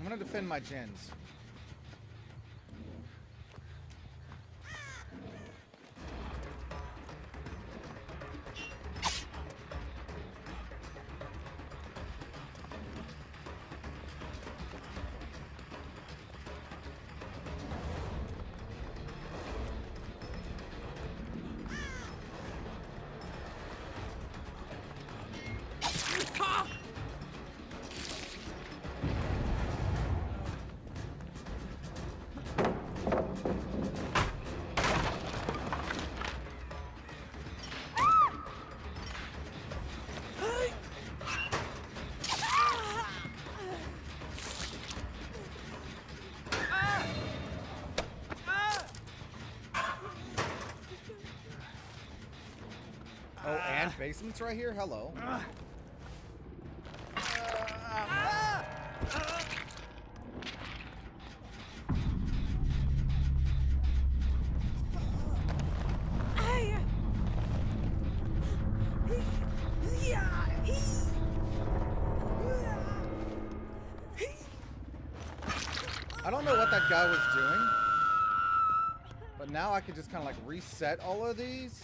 I'm gonna defend my gens. Oh, and basement's right here? Hello. I don't know what that guy was doing, but now I can just kind of like reset all of these.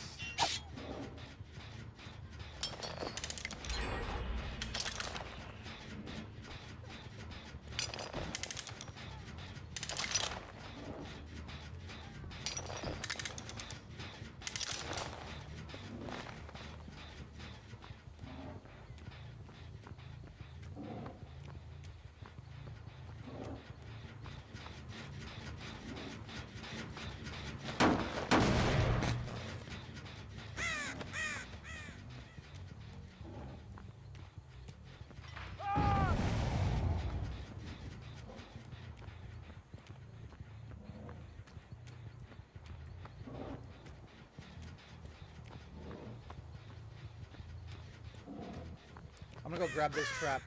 I'm gonna go grab this trap.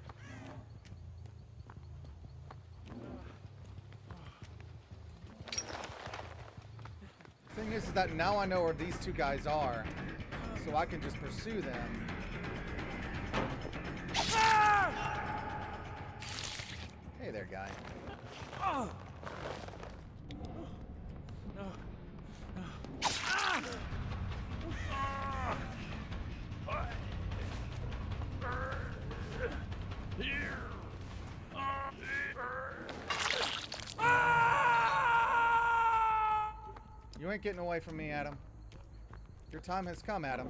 Thing is that now I know where these two guys are, so I can just pursue them. Hey there, guy. You ain't getting away from me, Adam. Your time has come, Adam.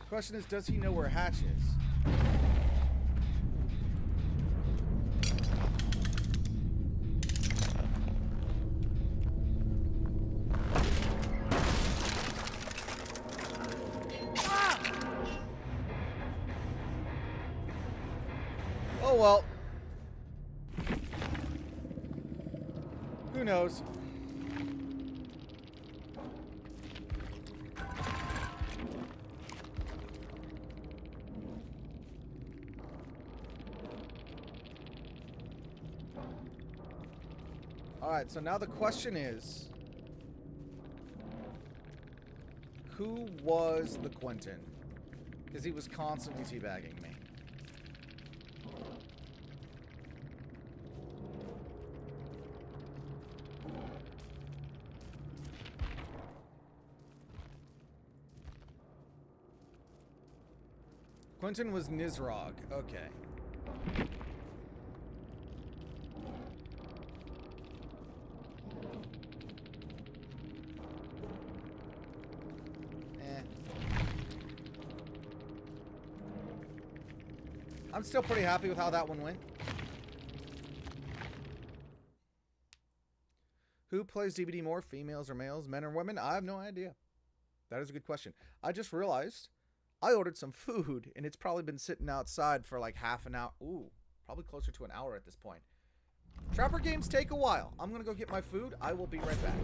Question is, does he know where Hatch is? Oh well. Who knows? Alright, so now the question is, who was the Quentin? Because he was constantly teabagging me. Quentin was Nizrog. Okay. I'm still pretty happy with how that one went. Who plays DBD more, females or males, men or women? I have no idea. That is a good question. I just realized I ordered some food, and it's probably been sitting outside for like half an hour. Ooh, probably closer to an hour at this point. Trapper games take a while. I'm going to go get my food. I will be right back.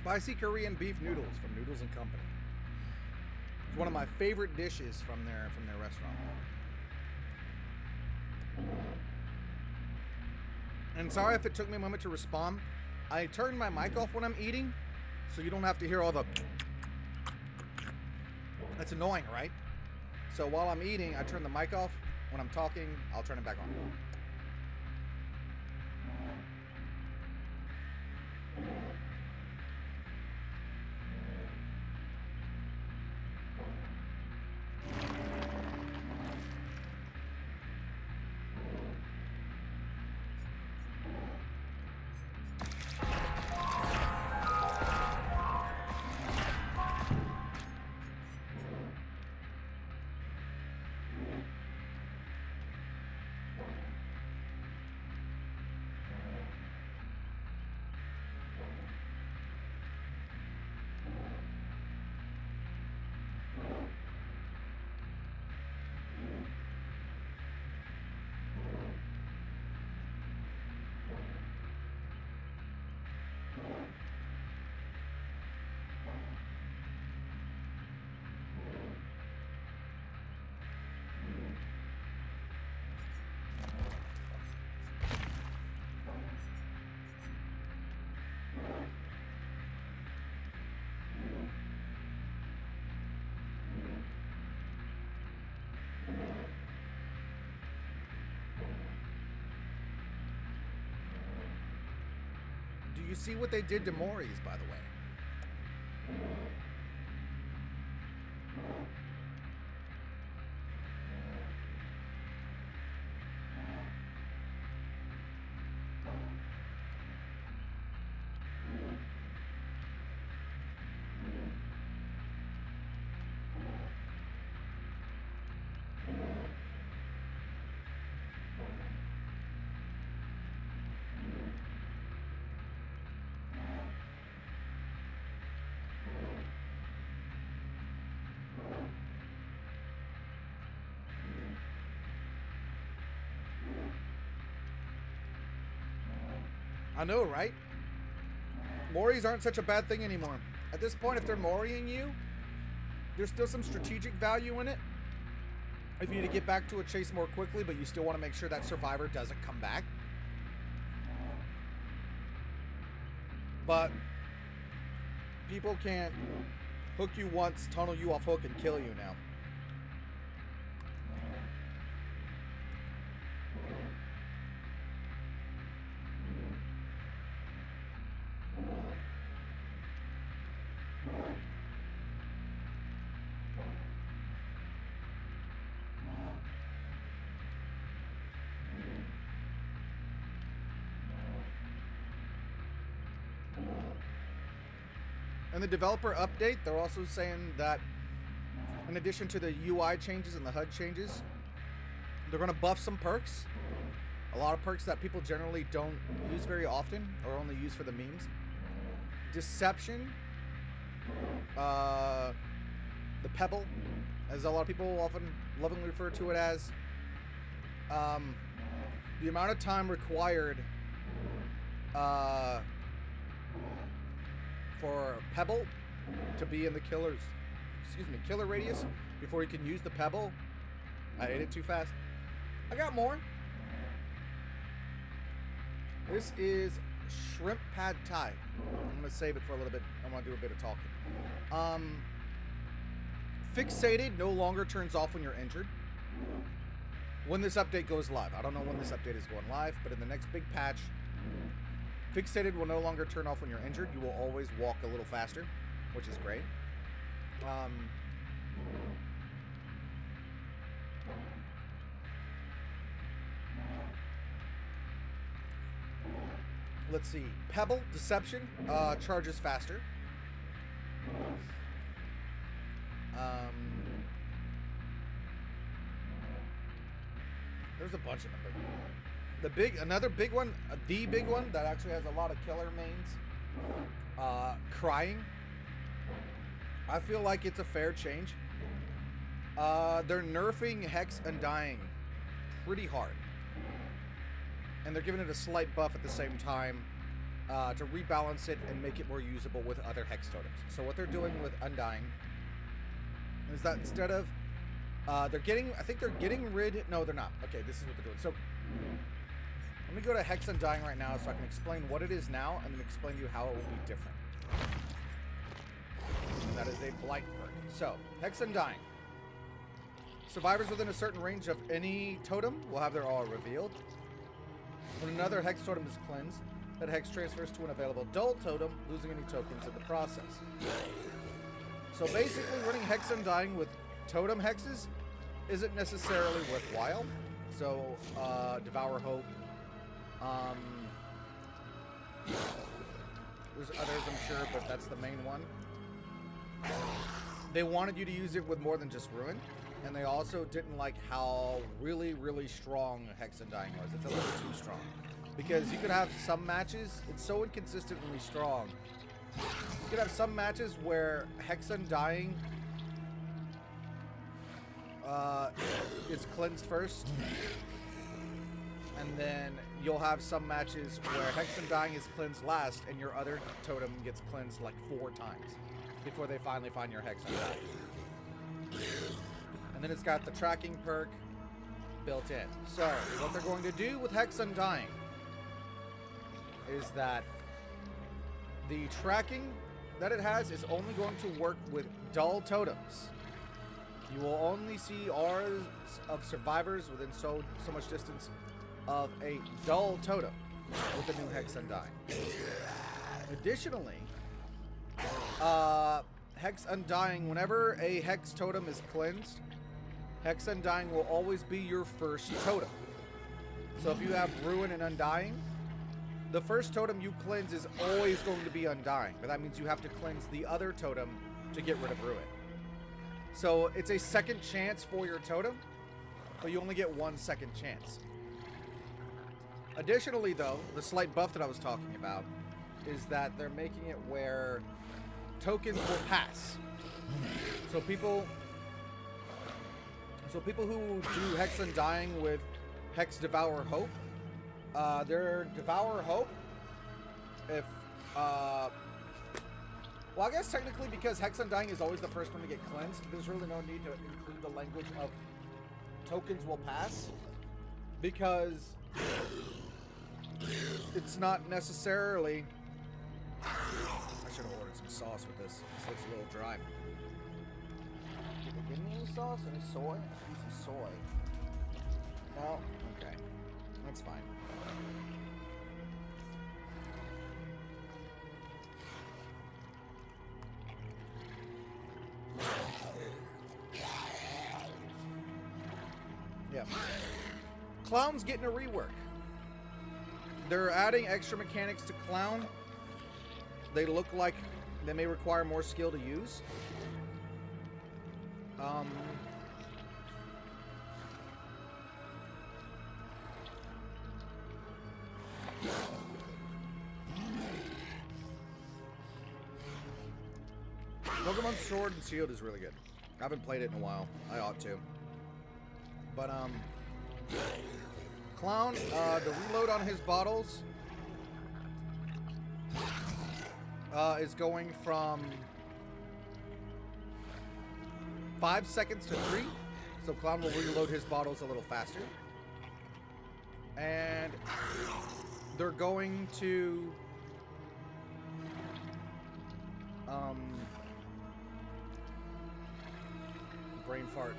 Spicy Korean beef noodles from Noodles and Company. It's one of my favorite dishes from their restaurant. And sorry if it took me a moment to respond. I turn my mic off when I'm eating, so you don't have to hear all the... That's annoying, right? So while I'm eating, I turn the mic off. When I'm talking, I'll turn it back on. you see what they did to Mori's, by the way? I know, right? Moris aren't such a bad thing anymore. At this point, if they're Moriing you, there's still some strategic value in it. If you need to get back to a chase more quickly, but you still want to make sure that survivor doesn't come back. But people can't hook you once, tunnel you off hook, and kill you now. In the developer update, they're also saying that in addition to the UI changes and the HUD changes, they're going to buff some perks. A lot of perks that people generally don't use very often or only use for the memes. Deception. The Pebble, as a lot of people often lovingly refer to it as. The amount of time required for Pebble to be in the killer radius before you can use the Pebble. I ate it too fast. I got more. This is shrimp pad thai. I'm gonna save it for a little bit. I want to do a bit of talking. Fixated no longer turns off when you're injured. When this update goes live, I don't know when this update is going live, but in the next big patch, Fixated will no longer turn off when you're injured. You will always walk a little faster, which is great. Let's see. Pebble, Deception, charges faster. There's a bunch of them. Another big one, the big one that actually has a lot of killer mains. Crying. I feel like it's a fair change. They're nerfing Hex Undying pretty hard. And they're giving it a slight buff at the same time to rebalance it and make it more usable with other Hex totems. So what they're doing with Undying is that instead of I think they're getting rid, no they're not. Okay, this is what they're doing. So let me go to Hex Undying right now so I can explain what it is now and then explain to you how it will be different. And that is a Blight perk. So, Hex Undying. Survivors within a certain range of any totem will have their aura revealed. When another Hex totem is cleansed, that Hex transfers to an available dull totem, losing any tokens in the process. So basically, running Hex Undying with totem hexes isn't necessarily worthwhile. So, Devour Hope. There's others, I'm sure, but that's the main one. They wanted you to use it with more than just Ruin, and they also didn't like how really, really strong Hex Undying was. It's a little too strong. Because you could have some matches, it's so inconsistently strong. You could have some matches where Hex Undying is cleansed first, and then you'll have some matches where Hex Undying is cleansed last, and your other totem gets cleansed like 4 times before they finally find your Hex Undying. And then it's got the tracking perk built in. So, what they're going to do with Hex Undying is that the tracking that it has is only going to work with dull totems. You will only see auras of survivors within so much distance of a dull totem with the new Hex Undying. Additionally, Hex Undying, whenever a Hex totem is cleansed, Hex Undying will always be your first totem. So if you have Ruin and Undying, the first totem you cleanse is always going to be Undying, but that means you have to cleanse the other totem to get rid of Ruin. So it's a second chance for your totem, but you only get 1 second chance. Additionally, though, the slight buff that I was talking about is that they're making it where tokens will pass. So people who do Hex Undying with Hex Devour Hope, their Devour Hope, if well, I guess technically because Hex Undying is always the first one to get cleansed, there's really no need to include the language of tokens will pass, because it's not necessarily... I should have ordered some sauce with this. This looks a little dry. Did they give me any sauce? Any soy? I need some soy. No? Okay. That's fine. Yeah. Clown's getting a rework. They're adding extra mechanics to Clown. They look like they may require more skill to use. Pokemon Sword and Shield is really good. I haven't played it in a while. I ought to. But, Clown, the reload on his bottles is going from 5 seconds to 3. So Clown will reload his bottles a little faster. And they're going to brain fart.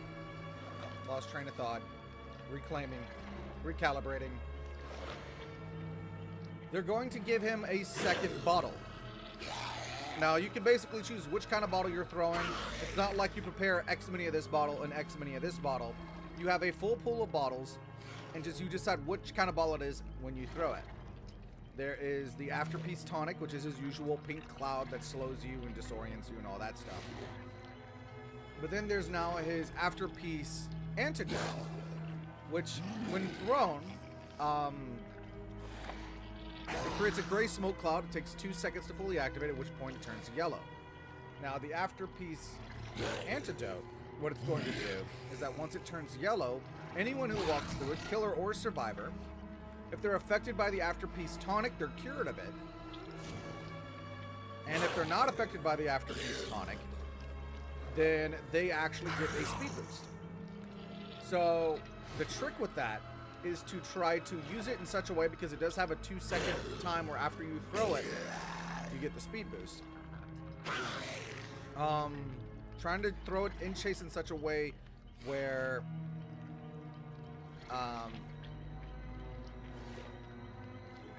Lost train of thought. Reclaiming. Recalibrating. They're going to give him a second bottle. Now, you can basically choose which kind of bottle you're throwing. It's not like you prepare X many of this bottle and X many of this bottle. You have a full pool of bottles, and you decide which kind of bottle it is when you throw it. There is the Afterpiece Tonic, which is his usual pink cloud that slows you and disorients you and all that stuff. But then there's now his Afterpiece Antidote, which, when thrown, it creates a gray smoke cloud. It takes 2 seconds to fully activate, at which point it turns yellow. Now, the Afterpiece Antidote, what it's going to do is that once it turns yellow, anyone who walks through it, killer or survivor, if they're affected by the Afterpiece Tonic, they're cured of it. And if they're not affected by the Afterpiece Tonic, then they actually get a speed boost. So the trick with that is to try to use it in such a way, because it does have a 2-second time where after you throw it, you get the speed boost. Trying to throw it in chase in such a way where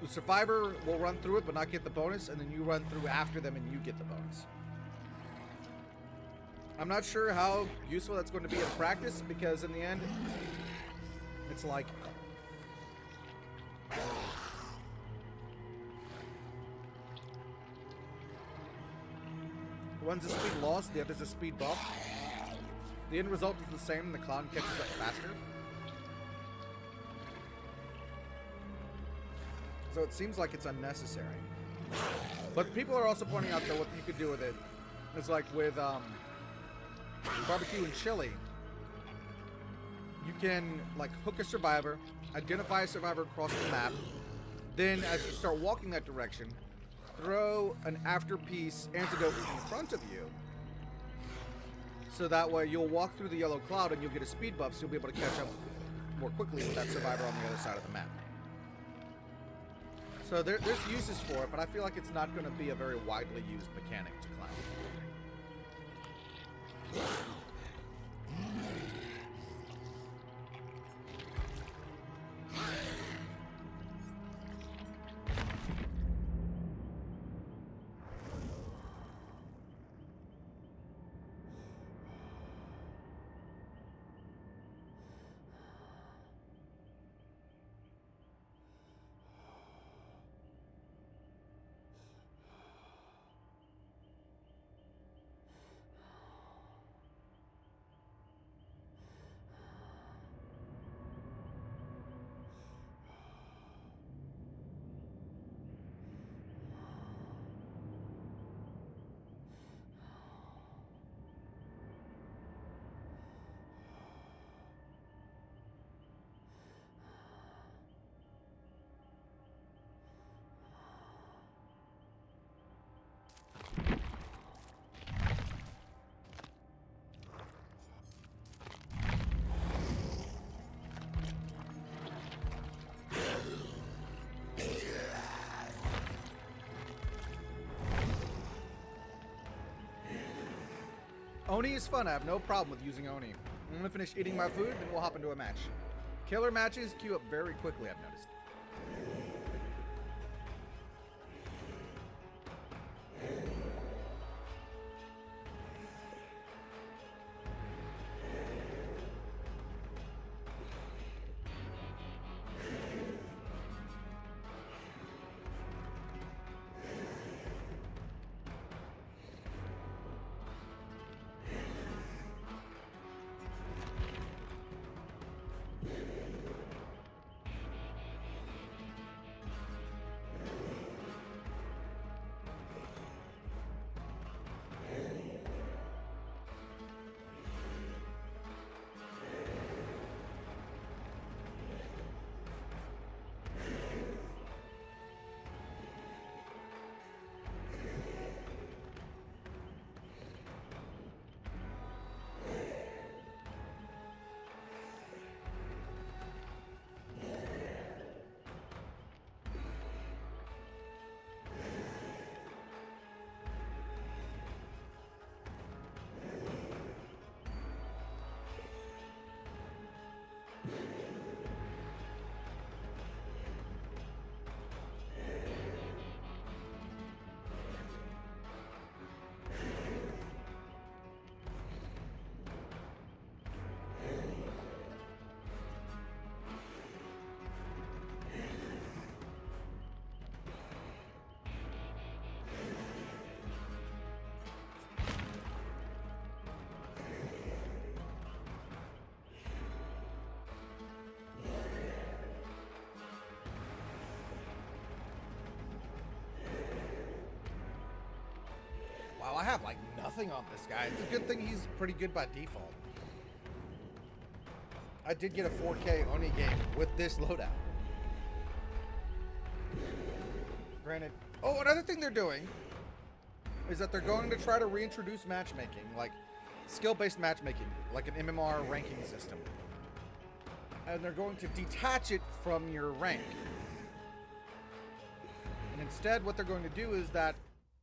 the survivor will run through it but not get the bonus, and then you run through after them and you get the bonus. I'm not sure how useful that's going to be in practice, because in the end, it's like... one's a speed loss, the other's a speed buff. The end result is the same, and the clown catches up faster. So it seems like it's unnecessary. But people are also pointing out that what you could do with it is like with barbecue and chili. You can like hook a survivor, identify a survivor across the map, then as you start walking that direction, throw an Afterpiece Antidote in front of you, so that way you'll walk through the yellow cloud and you'll get a speed buff, so you'll be able to catch up more quickly with that survivor on the other side of the map. So there's uses for it, but I feel like it's not going to be a very widely used mechanic to climb. Oni is fun. I have no problem with using Oni. I'm going to finish eating my food, then we'll hop into a match. Killer matches queue up very quickly, I've noticed. Wow, I have like nothing on this guy. It's a good thing he's pretty good by default. I did get a 4K Oni game with this loadout. Granted. Oh, another thing they're doing is that they're going to try to reintroduce matchmaking, like skill-based matchmaking, like an MMR ranking system. And they're going to detach it from your rank. And instead, what they're going to do is that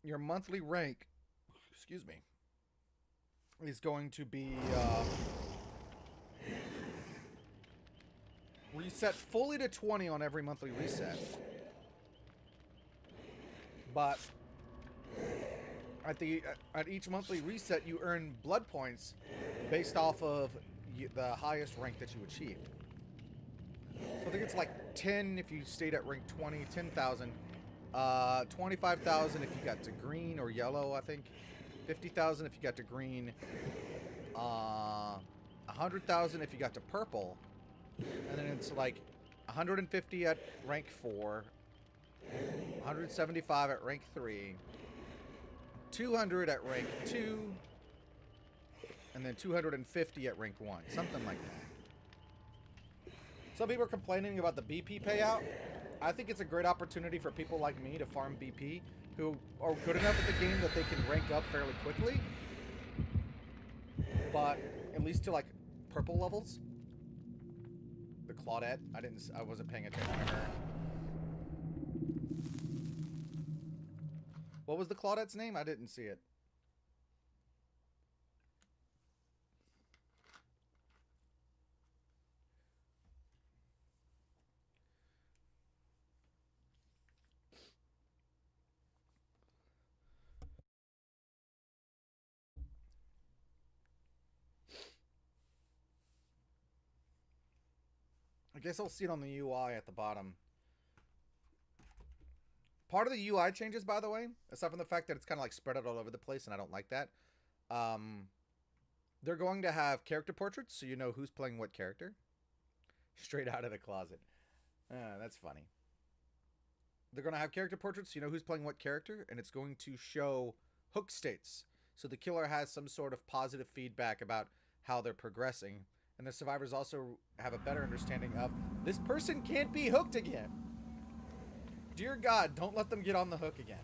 your monthly rank, excuse me, is going to be reset fully to 20 on every monthly reset. But at each monthly reset, you earn blood points based off of the highest rank that you achieved. So I think it's like 10 if you stayed at rank 20, 10,000, 25,000 if you got to green or yellow, I think. 50,000 if you got to green. 100,000 if you got to purple. And then it's like 150 at rank 4. 175 at rank 3. 200 at rank 2. And then 250 at rank 1. Something like that. Some people are complaining about the BP payout. I think it's a great opportunity for people like me to farm BP who are good enough at the game that they can rank up fairly quickly. But at least to like purple levels. The Claudette, I wasn't paying attention to her. What was the Claudette's name? I didn't see it. I guess I'll see it on the UI at the bottom. Part of the UI changes, by the way, aside from the fact that it's kind of like spread out all over the place, and I don't like that. They're going to have character portraits, so you know who's playing what character. Straight out of the closet. That's funny. They're going to have character portraits, so you know who's playing what character, and it's going to show hook states. So the killer has some sort of positive feedback about how they're progressing. And the survivors also have a better understanding of, this person can't be hooked again. Dear God, don't let them get on the hook again.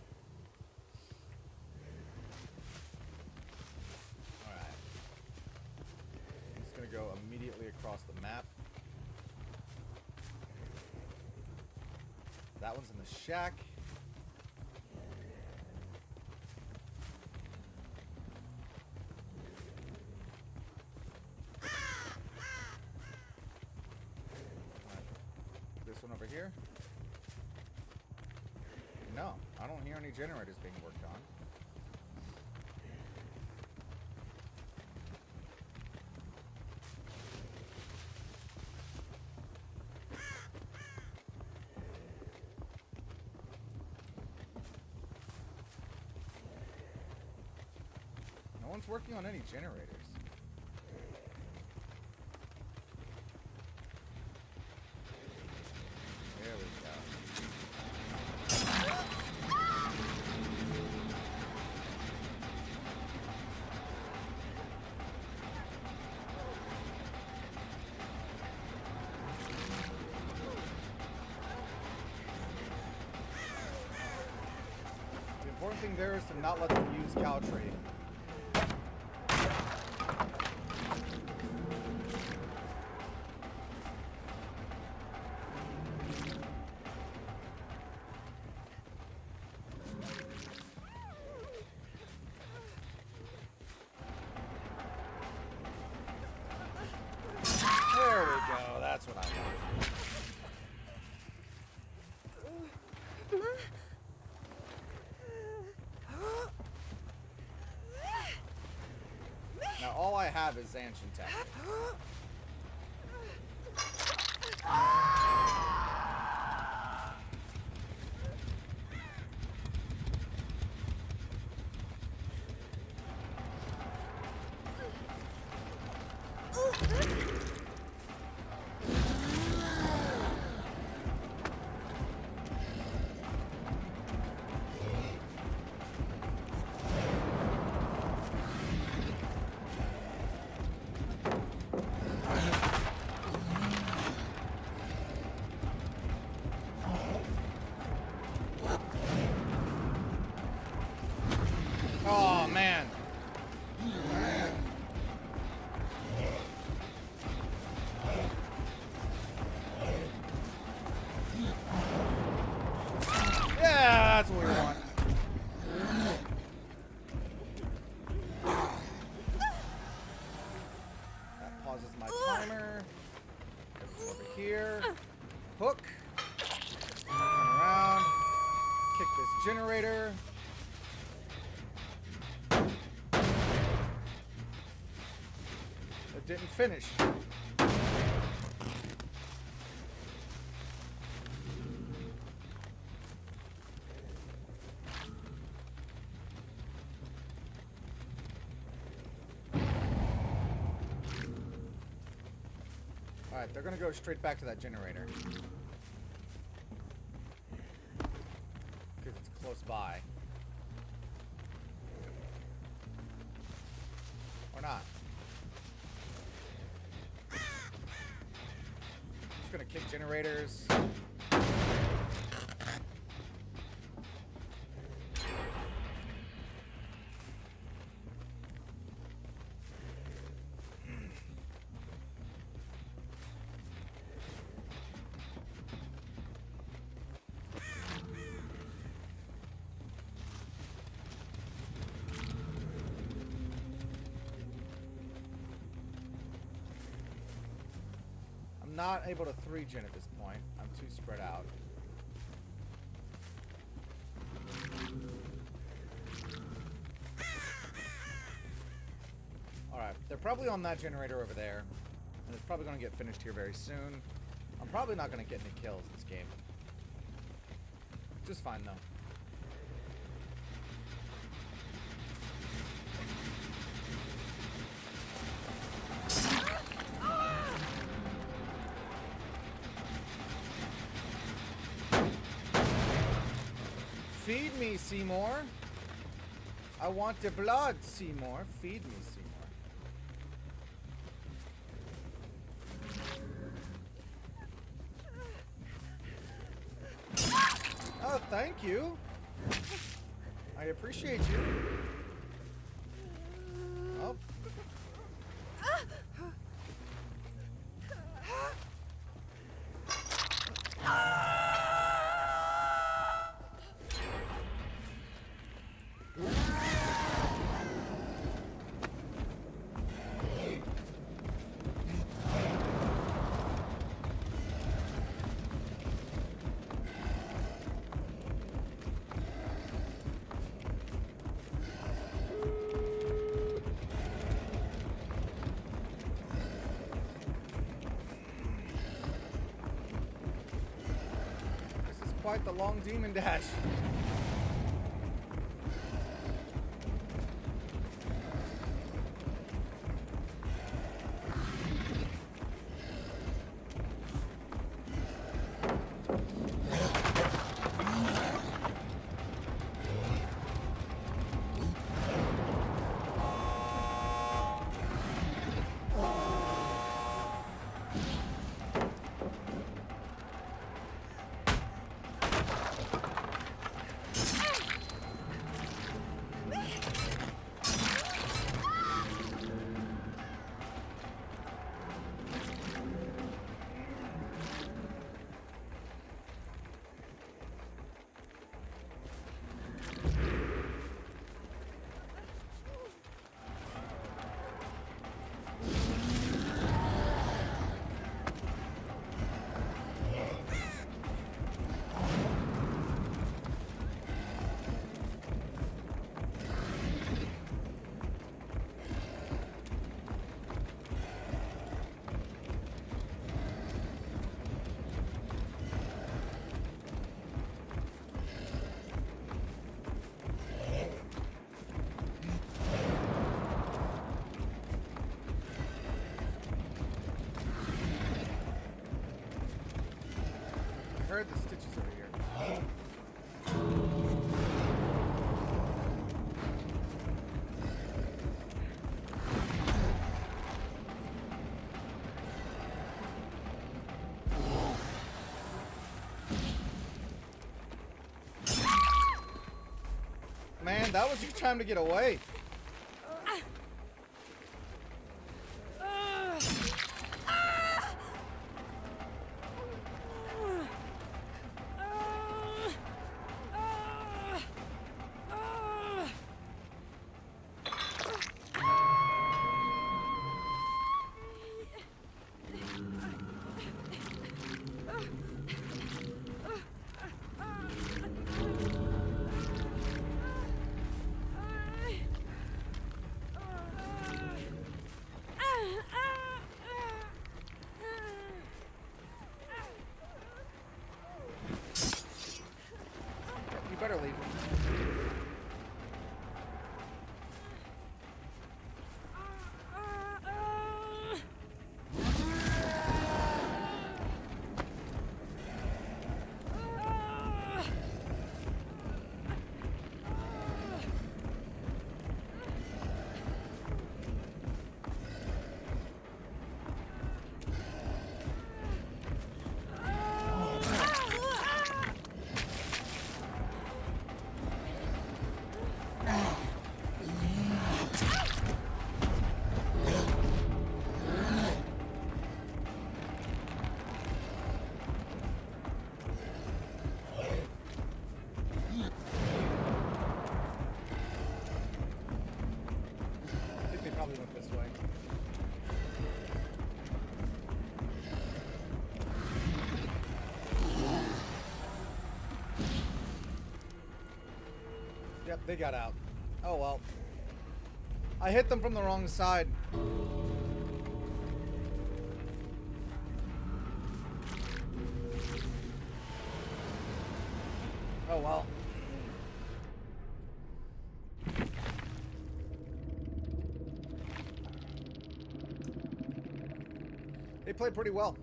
Alright. I'm just going to go immediately across the map. That one's in the shack. No, I don't hear any generators being worked on. No one's working on any generators. There we go. The important thing there is to not let them use Caltree. There we go, that's what I want. Now all I have is Zanshin Tech. Oh man. Yeah, that's what we want. That pauses my timer. Over here. Hook. Turn around. Kick this generator. It didn't finish. Alright, they're gonna go straight back to that generator. Because it's close by. Or not. Just gonna kick generators. Not able to 3-gen at this point. I'm too spread out. Alright, they're probably on that generator over there. And it's probably going to get finished here very soon. I'm probably not going to get any kills this game. Just fine though. Feed me, Seymour. I want the blood, Seymour. Feed me, Seymour. Oh, thank you. I appreciate you. Oh. quite the long demon dash. I heard the stitches over here. Man, that was your time to get away. You better leave. Probably went this way. Yep, they got out. Oh well. I hit them from the wrong side. Oh well. They played pretty well.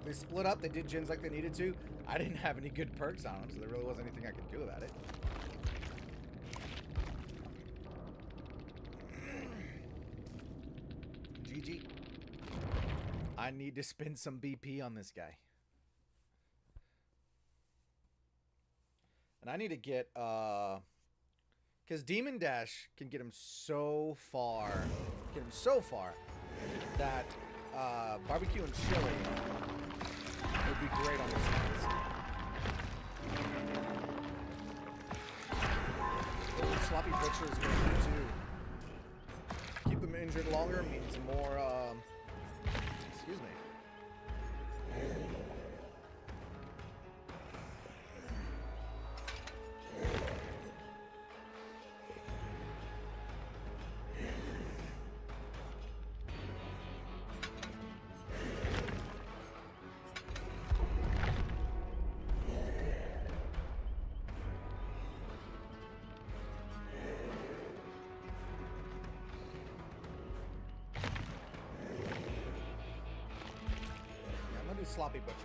They split up. They did gens like they needed to. I didn't have any good perks on them, so there really wasn't anything I could do about it. GG. I need to spend some BP on this guy. And I need to get, because Demon Dash can get him so far. That barbecue and chili would be great on this one. Sloppy Butcher is going to keep them injured longer, means more, excuse me. sloppy butcher.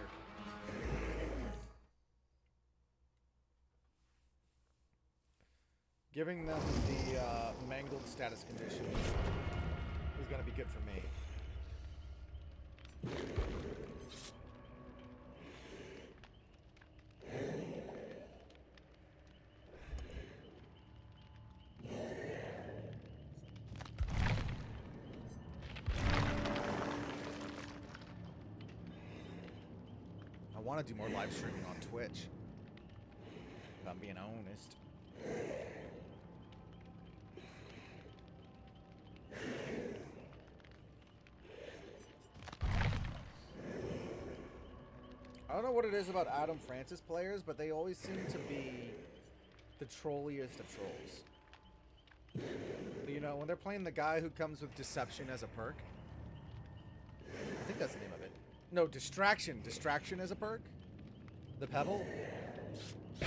Giving them the mangled status condition is going to be good for me. I want to do more live streaming on Twitch, if I'm being honest. I don't know what it is about Adam Francis players, but they always seem to be the trolliest of trolls. You know, when they're playing the guy who comes with deception as a perk. I think that's the name of it. No, distraction. Distraction as a perk. The pebble. The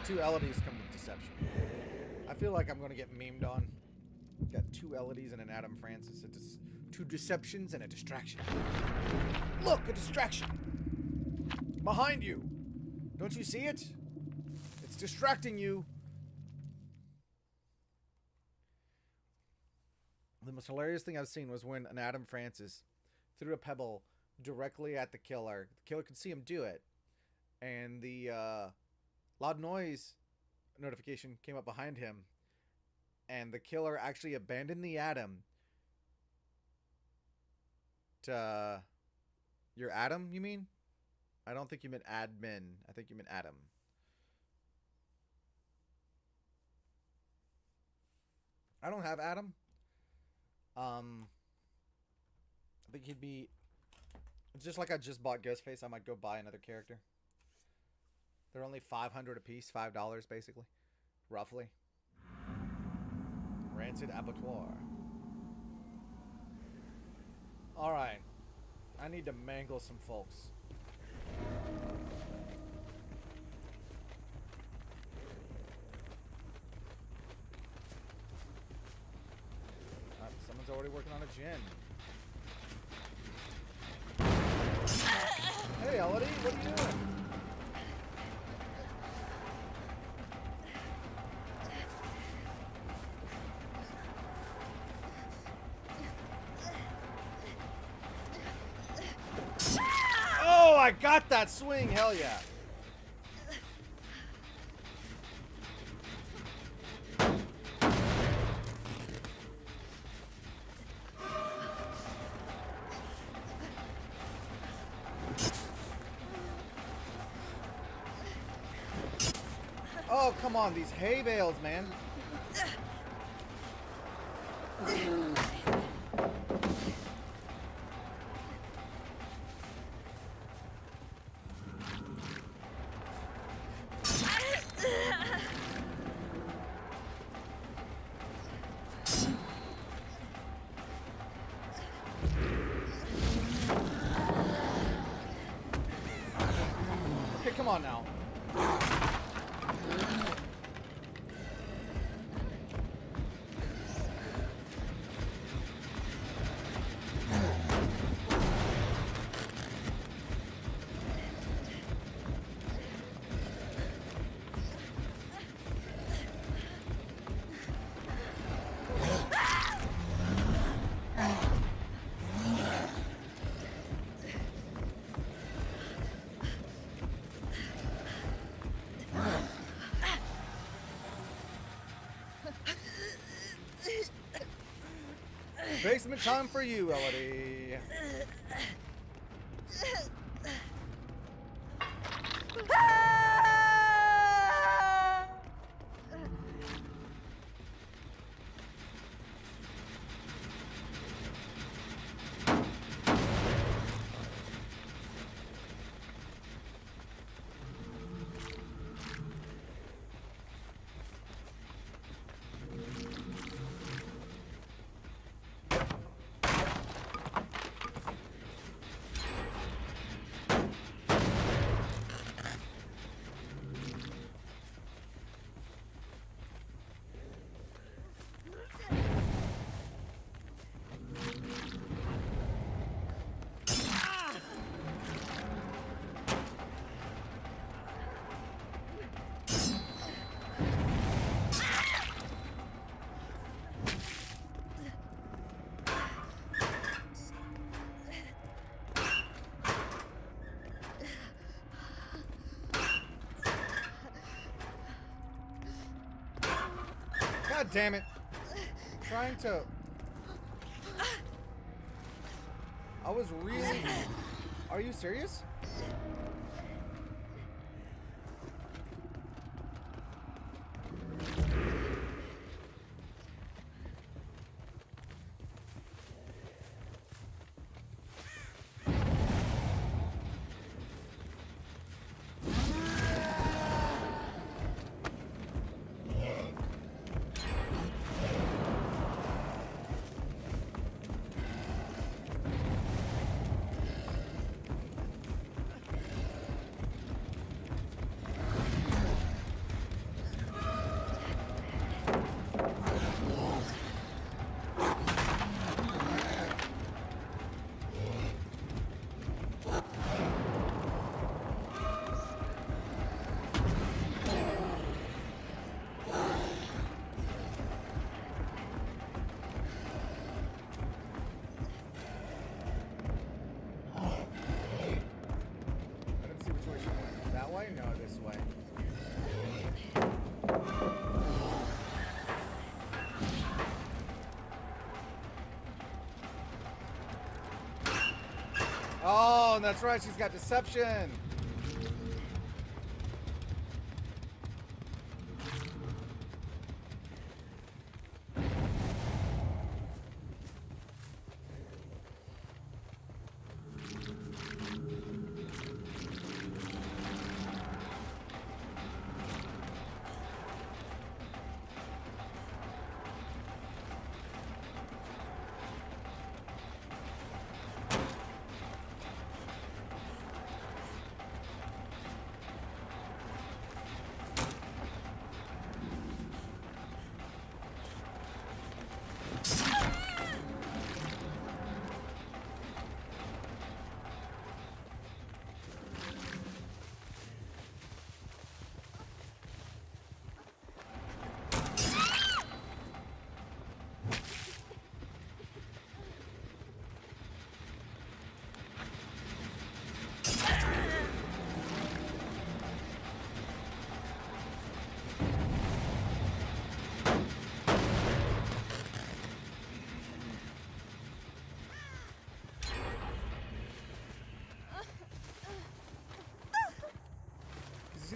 2 LODs come with deception. I feel like I'm going to get memed on. Got 2 LODs and an Adam Francis. 2 deceptions and a distraction. Look, a distraction. Behind you. Don't you see it? It's distracting you. The most hilarious thing I've seen was when an Adam Francis threw a pebble directly at the killer. The killer could see him do it. And the loud noise notification came up behind him. And the killer actually abandoned the Adam to... Your Adam, you mean? I don't think you meant admin. I think you meant Adam. I don't have Adam. I think he'd be... Just like I just bought Ghostface, I might go buy another character. They're only $500 a piece. $5, basically. Roughly. Rancid Abattoir. Alright. I need to mangle some folks. Someone's already working on a gin. Hey, Elodie, what are you doing? Oh, I got that swing. Hell yeah. Oh, come on, these hay bales, man. Okay, come on now. Basement time for you, Elodie. God damn it. I'm trying to... I was really... Are you serious? Oh, that's right. She's got deception.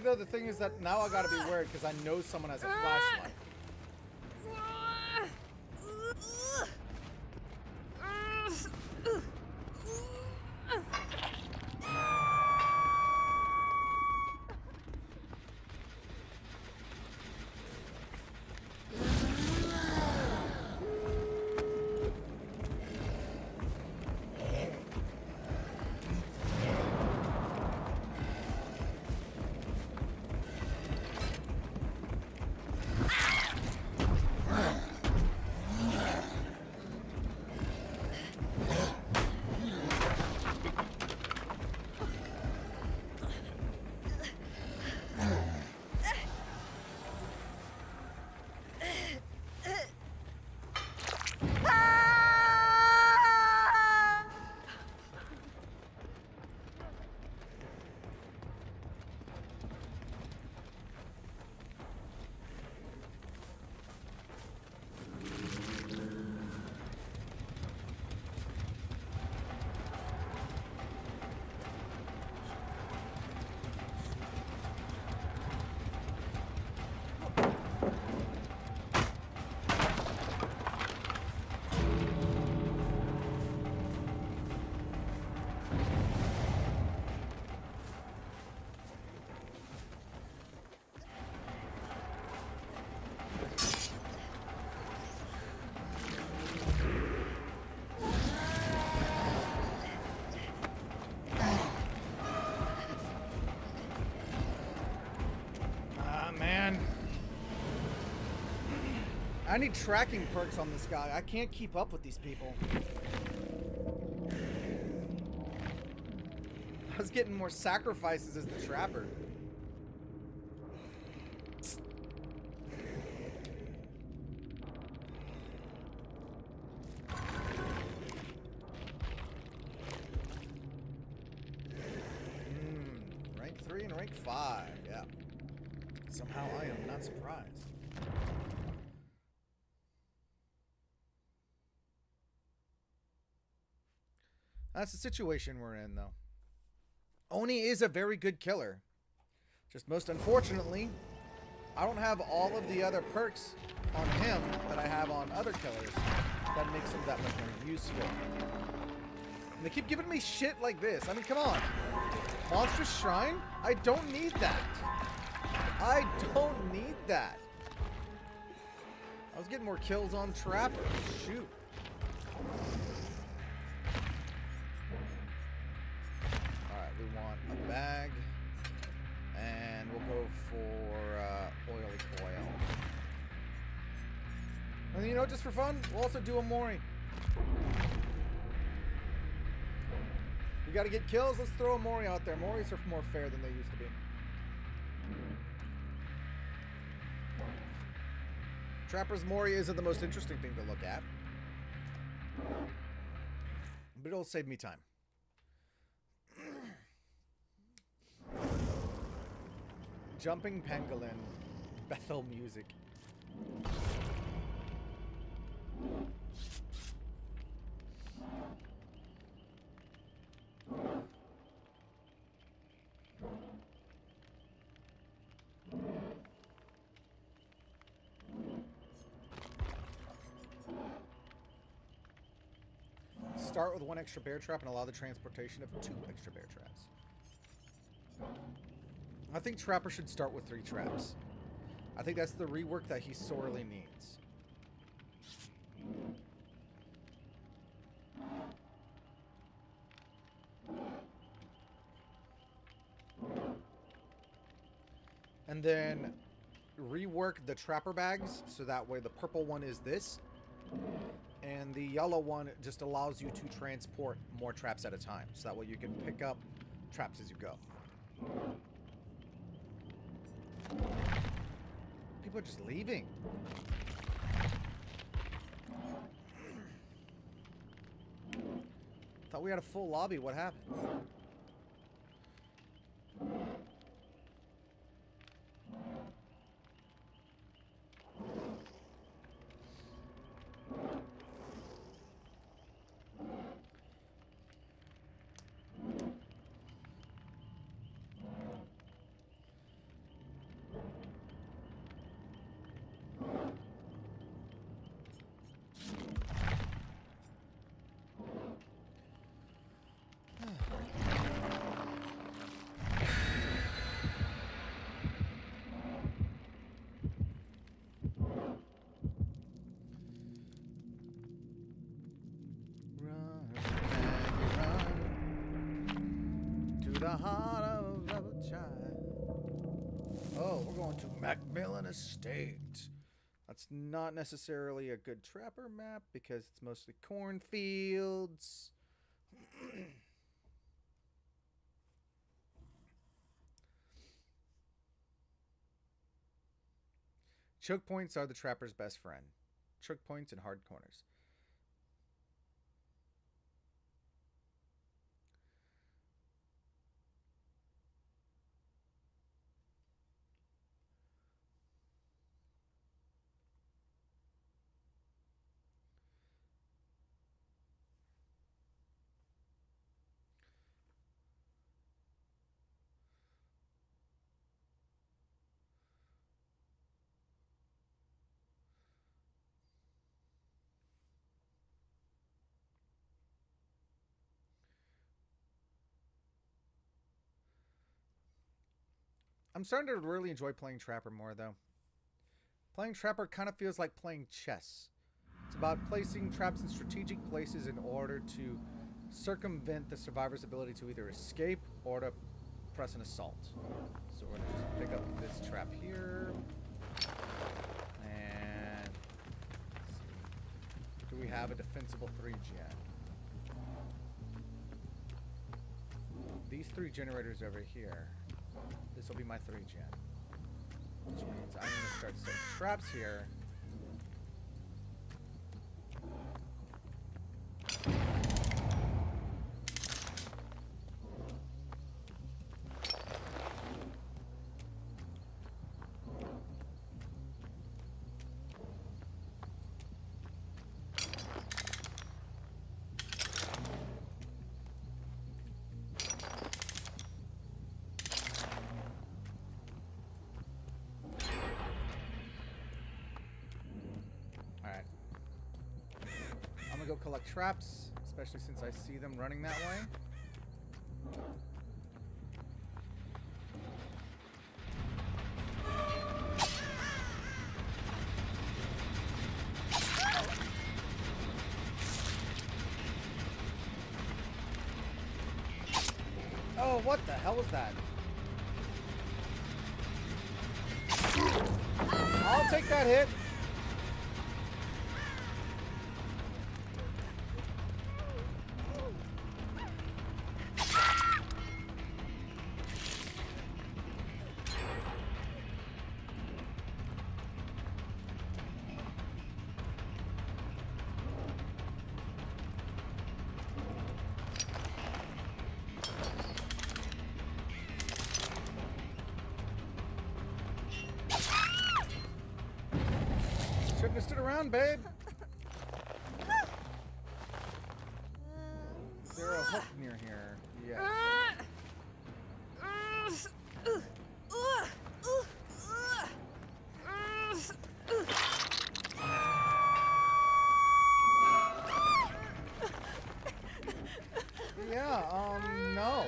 See, though, the thing is that now I gotta be worried because I know someone has a flashlight. I need tracking perks on this guy. I can't keep up with these people. I was getting more sacrifices as the trapper. Rank 3 and rank 5, yeah. Somehow I am not surprised. That's the situation we're in, though. Oni is a very good killer. Just most unfortunately, I don't have all of the other perks on him that I have on other killers that makes him that much more useful. And they keep giving me shit like this. I mean, come on. Monstrous Shrine? I don't need that. I don't need that. I was getting more kills on Trapper. Shoot. Alright, we want a bag. And we'll go for oily coil. And you know, just for fun, we'll also do a Mori. We gotta get kills, let's throw a Mori out there. Moris are more fair than they used to be. Trapper's Mori isn't the most interesting thing to look at. But it'll save me time. Jumping Pangolin. Bethel music. Start with 1 extra bear trap and allow the transportation of 2 extra bear traps. I think Trapper should start with 3 traps. I think that's the rework that he sorely needs. And then rework the Trapper bags so that way the purple one is this. And the yellow one just allows you to transport more traps at a time. So that way you can pick up traps as you go. People are just leaving. Thought we had a full lobby. What happened? The heart of a child. Oh, we're going to Macmillan Estate. That's not necessarily a good Trapper map because it's mostly cornfields. Choke points are the Trapper's best friend. Choke points and hard corners. I'm starting to really enjoy playing Trapper more, though. Playing Trapper kind of feels like playing chess. It's about placing traps in strategic places in order to circumvent the survivor's ability to either escape or to press an assault. So we're going to just pick up this trap here. And let's see. Do we have a defensible 3-gen? These 3 generators over here. This will be my 3-gen. Which means I'm going to start setting traps here. go collect traps, especially since I see them running that way. Oh, what the hell was that? I'll take that hit. Shouldn't have stood around, babe. Is there a hook near here? Yes. Yeah, no.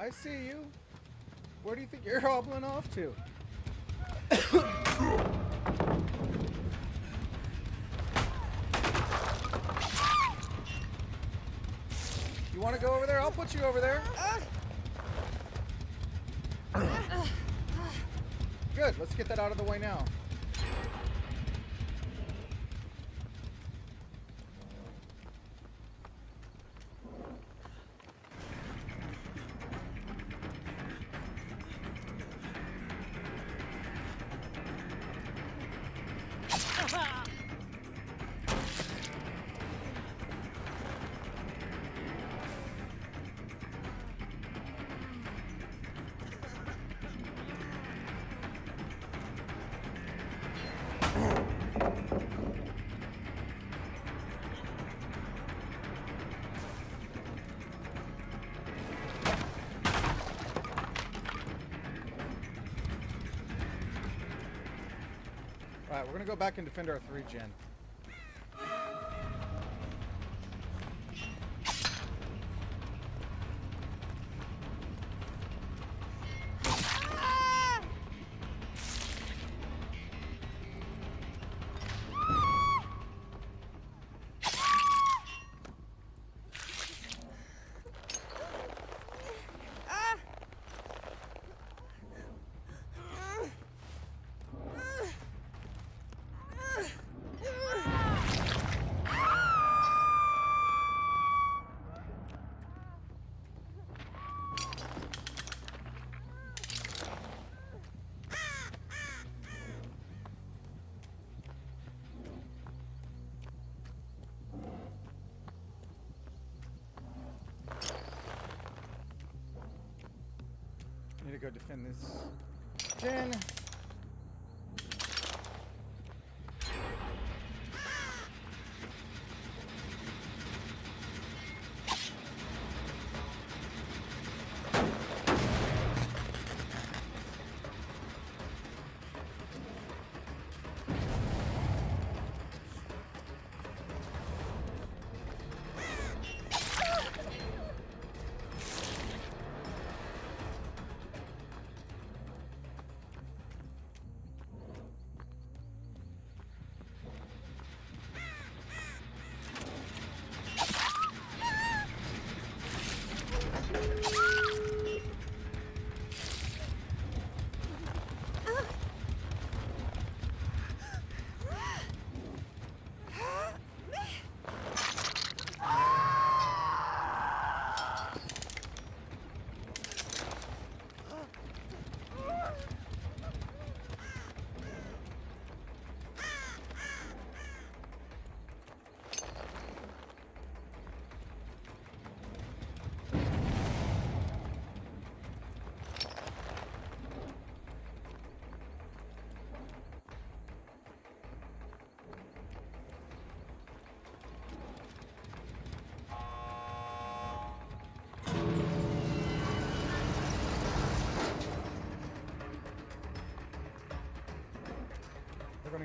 I see you. Where do you think you're hobbling off to? You want to go over there? I'll put you over there. Good. Let's get that out of the way now. Alright, we're gonna go back and defend our 3-gen. Need to go defend this gen.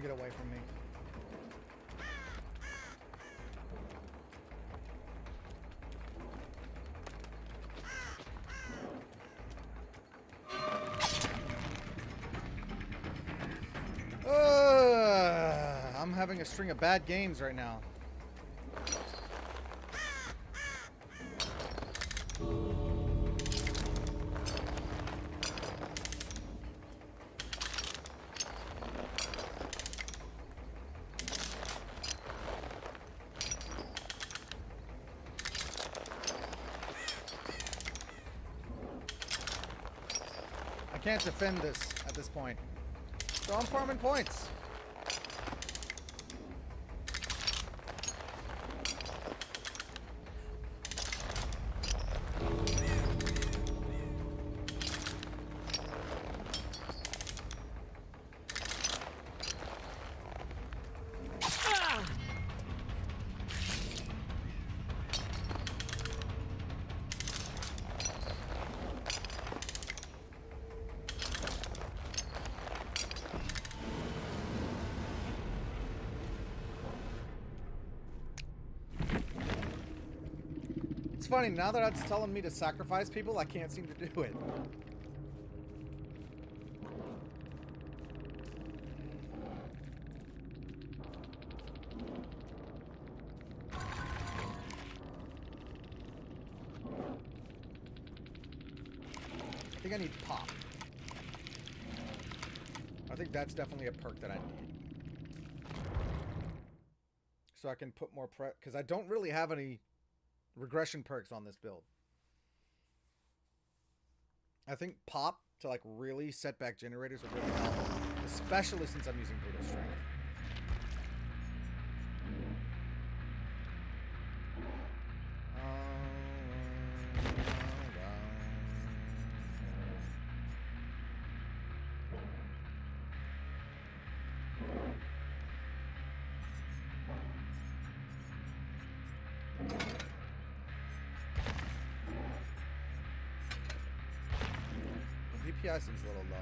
get away from me. I'm having a string of bad games right now. I can't defend this at this point. So I'm farming points. It's funny, now that it's telling me to sacrifice people, I can't seem to do it. I think I need pop. I think that's definitely a perk that I need. So I can put more prep, because I don't really have any regression perks on this build. I think pop to like really set back generators will really help, especially since I'm using brutal strength. DPI seems a little low.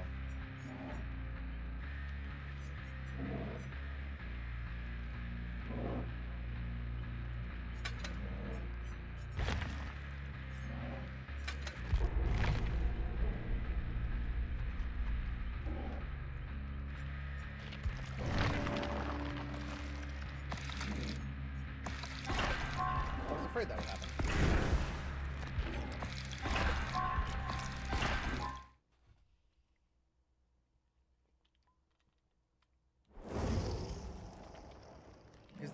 I was afraid that would happen.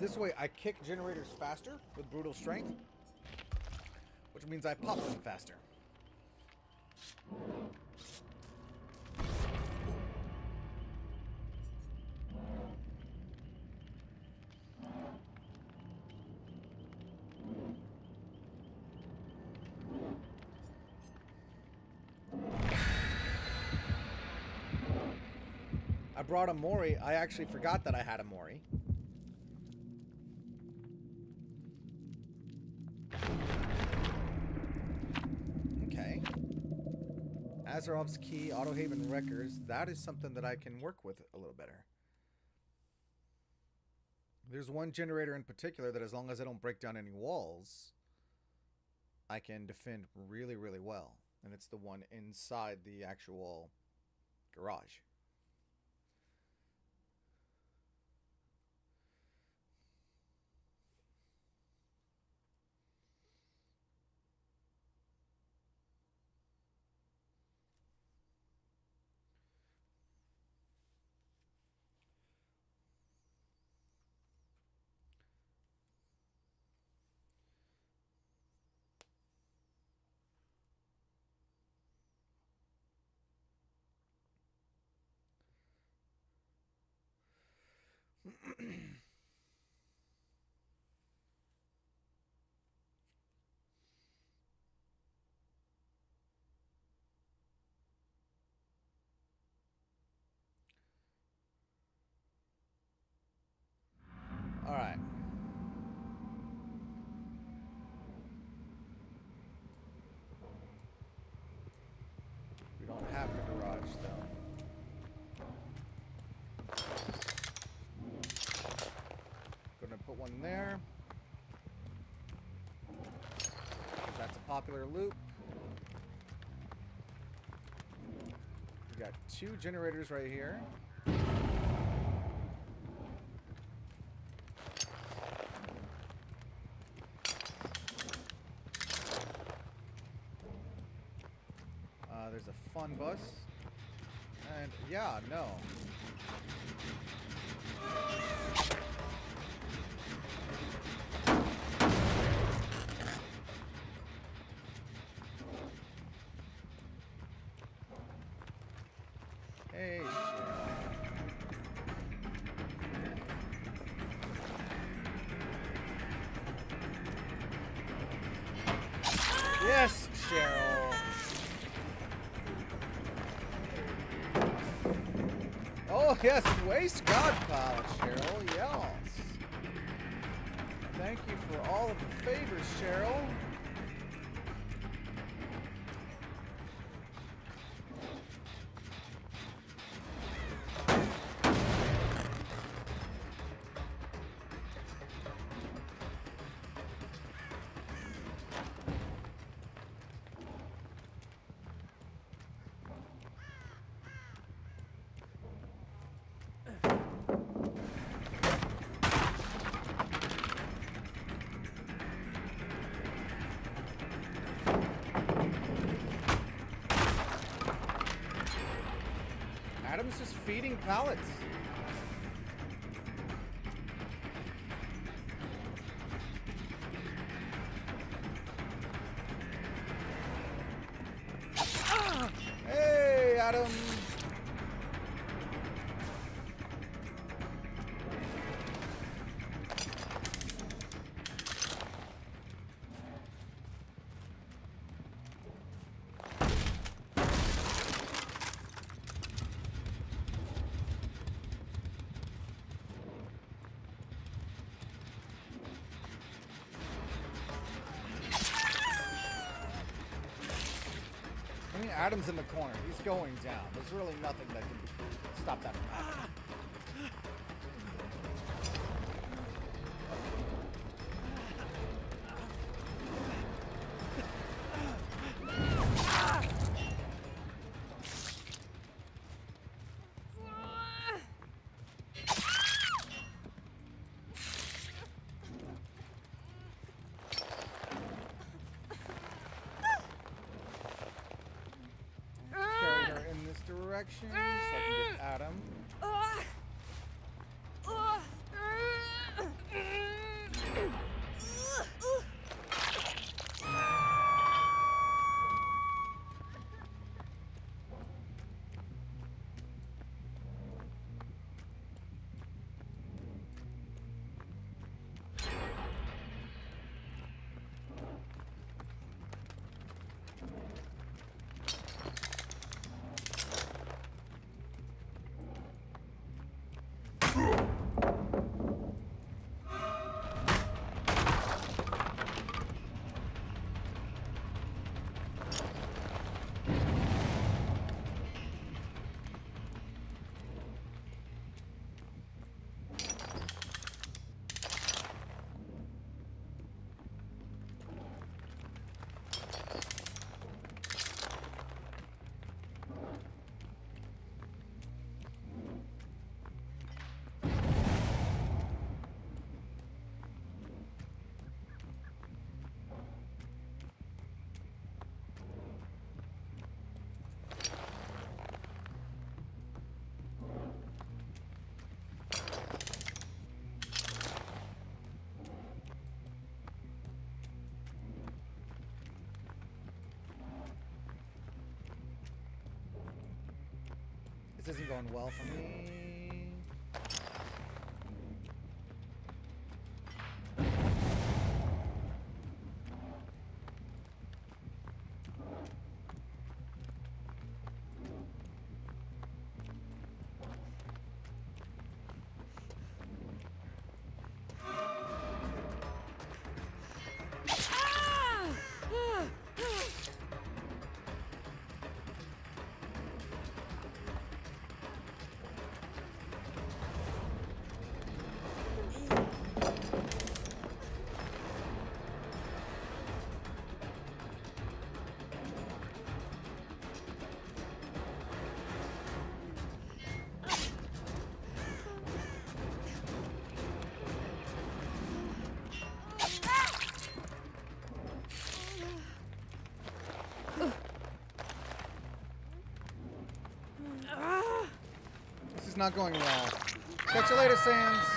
This way I kick generators faster with brutal strength, which means I pop them faster. I brought a Mori. I actually forgot that I had a Mori. Azarov's Key, Autohaven Wreckers, that is something that I can work with a little better. There's one generator in particular that as long as I don't break down any walls, I can defend really, really well. And it's the one inside the actual garage. All right. We don't have the garage, though. circular loop. We got 2 generators right here. There's a fun bus. And yeah, no. Hey, Cheryl. Yes, Cheryl. Oh, yes, waste God pile, Cheryl. Yes. Thank you for all of the favors, Cheryl. Adam's just feeding pallets. Hey, Adam. I mean, Adam's in the corner. He's going down. There's really nothing that can stop that from happening. Direction, so I can get Adam. This isn't going well for me. not going well. Catch you later, Sans.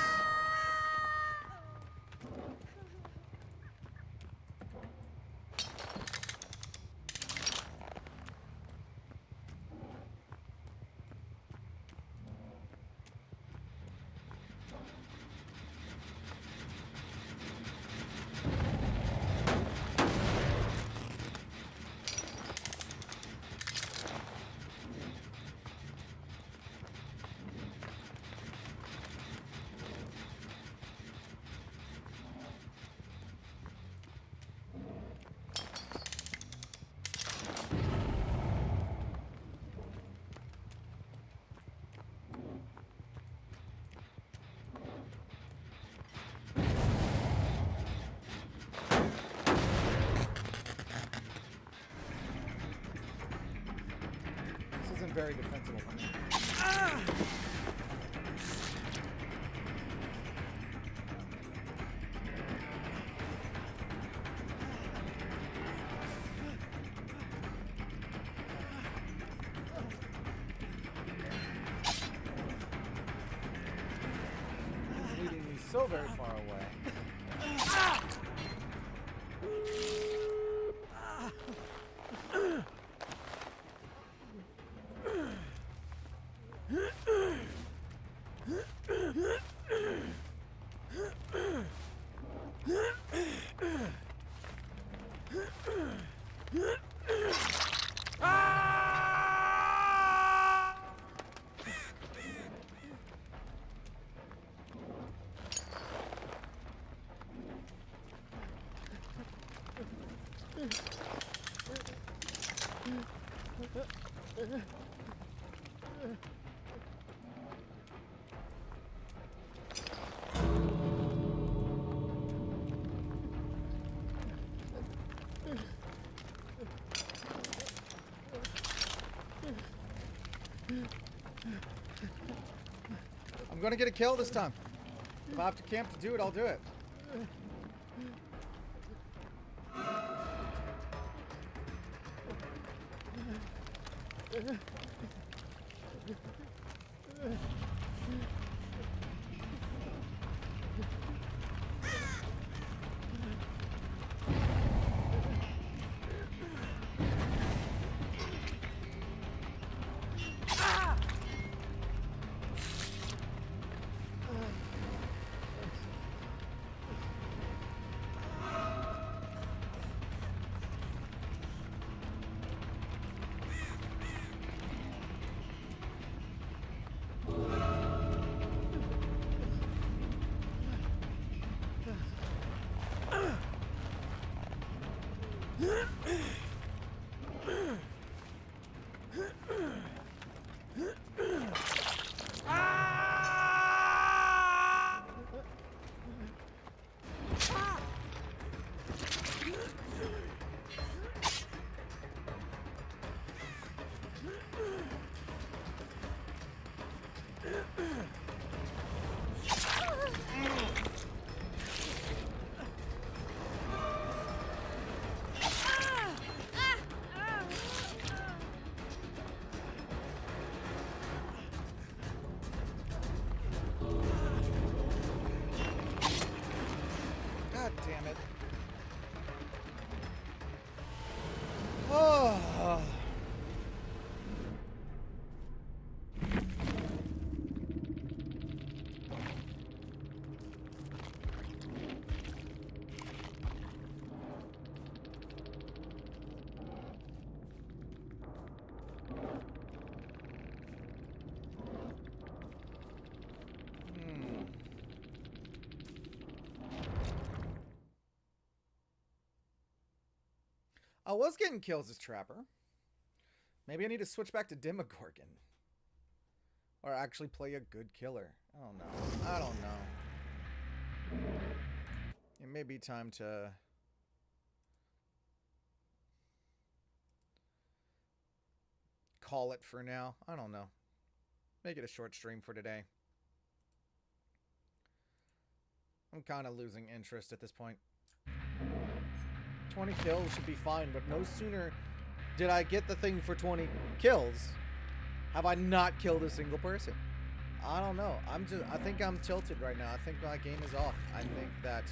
Very defensible for me. He's leading me so very far away. I'm gonna get a kill this time. If I have to camp to do it, I'll do it. Damn it. Oh. I was getting kills as Trapper. Maybe I need to switch back to Demogorgon. Or actually play a good killer. I don't know. I don't know. It may be time to... call it for now. I don't know. Make it a short stream for today. I'm kind of losing interest at this point. 20 kills should be fine, but no sooner did I get the thing for 20 kills have I not killed a single person. I don't know. I think I'm tilted right now. I think my game is off. I think that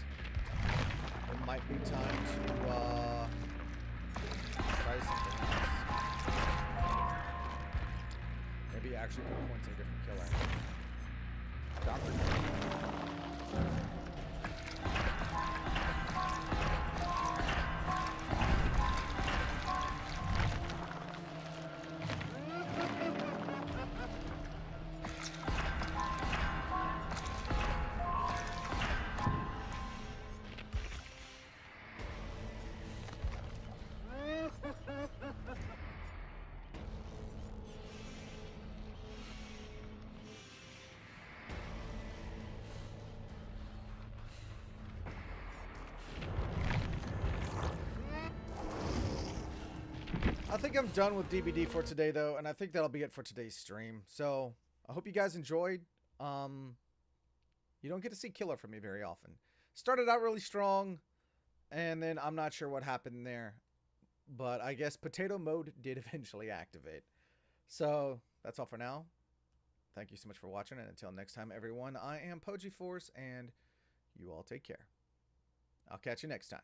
it might be time to try something else. Maybe actually put points in a different killer. I think I'm done with DBD for today, though, and I think that'll be it for today's stream. So, I hope you guys enjoyed. You don't get to see killer from me very often. Started out really strong, and then I'm not sure what happened there. But I guess potato mode did eventually activate. So, that's all for now. Thank you so much for watching, and until next time, everyone, I am Poji Force, and you all take care. I'll catch you next time.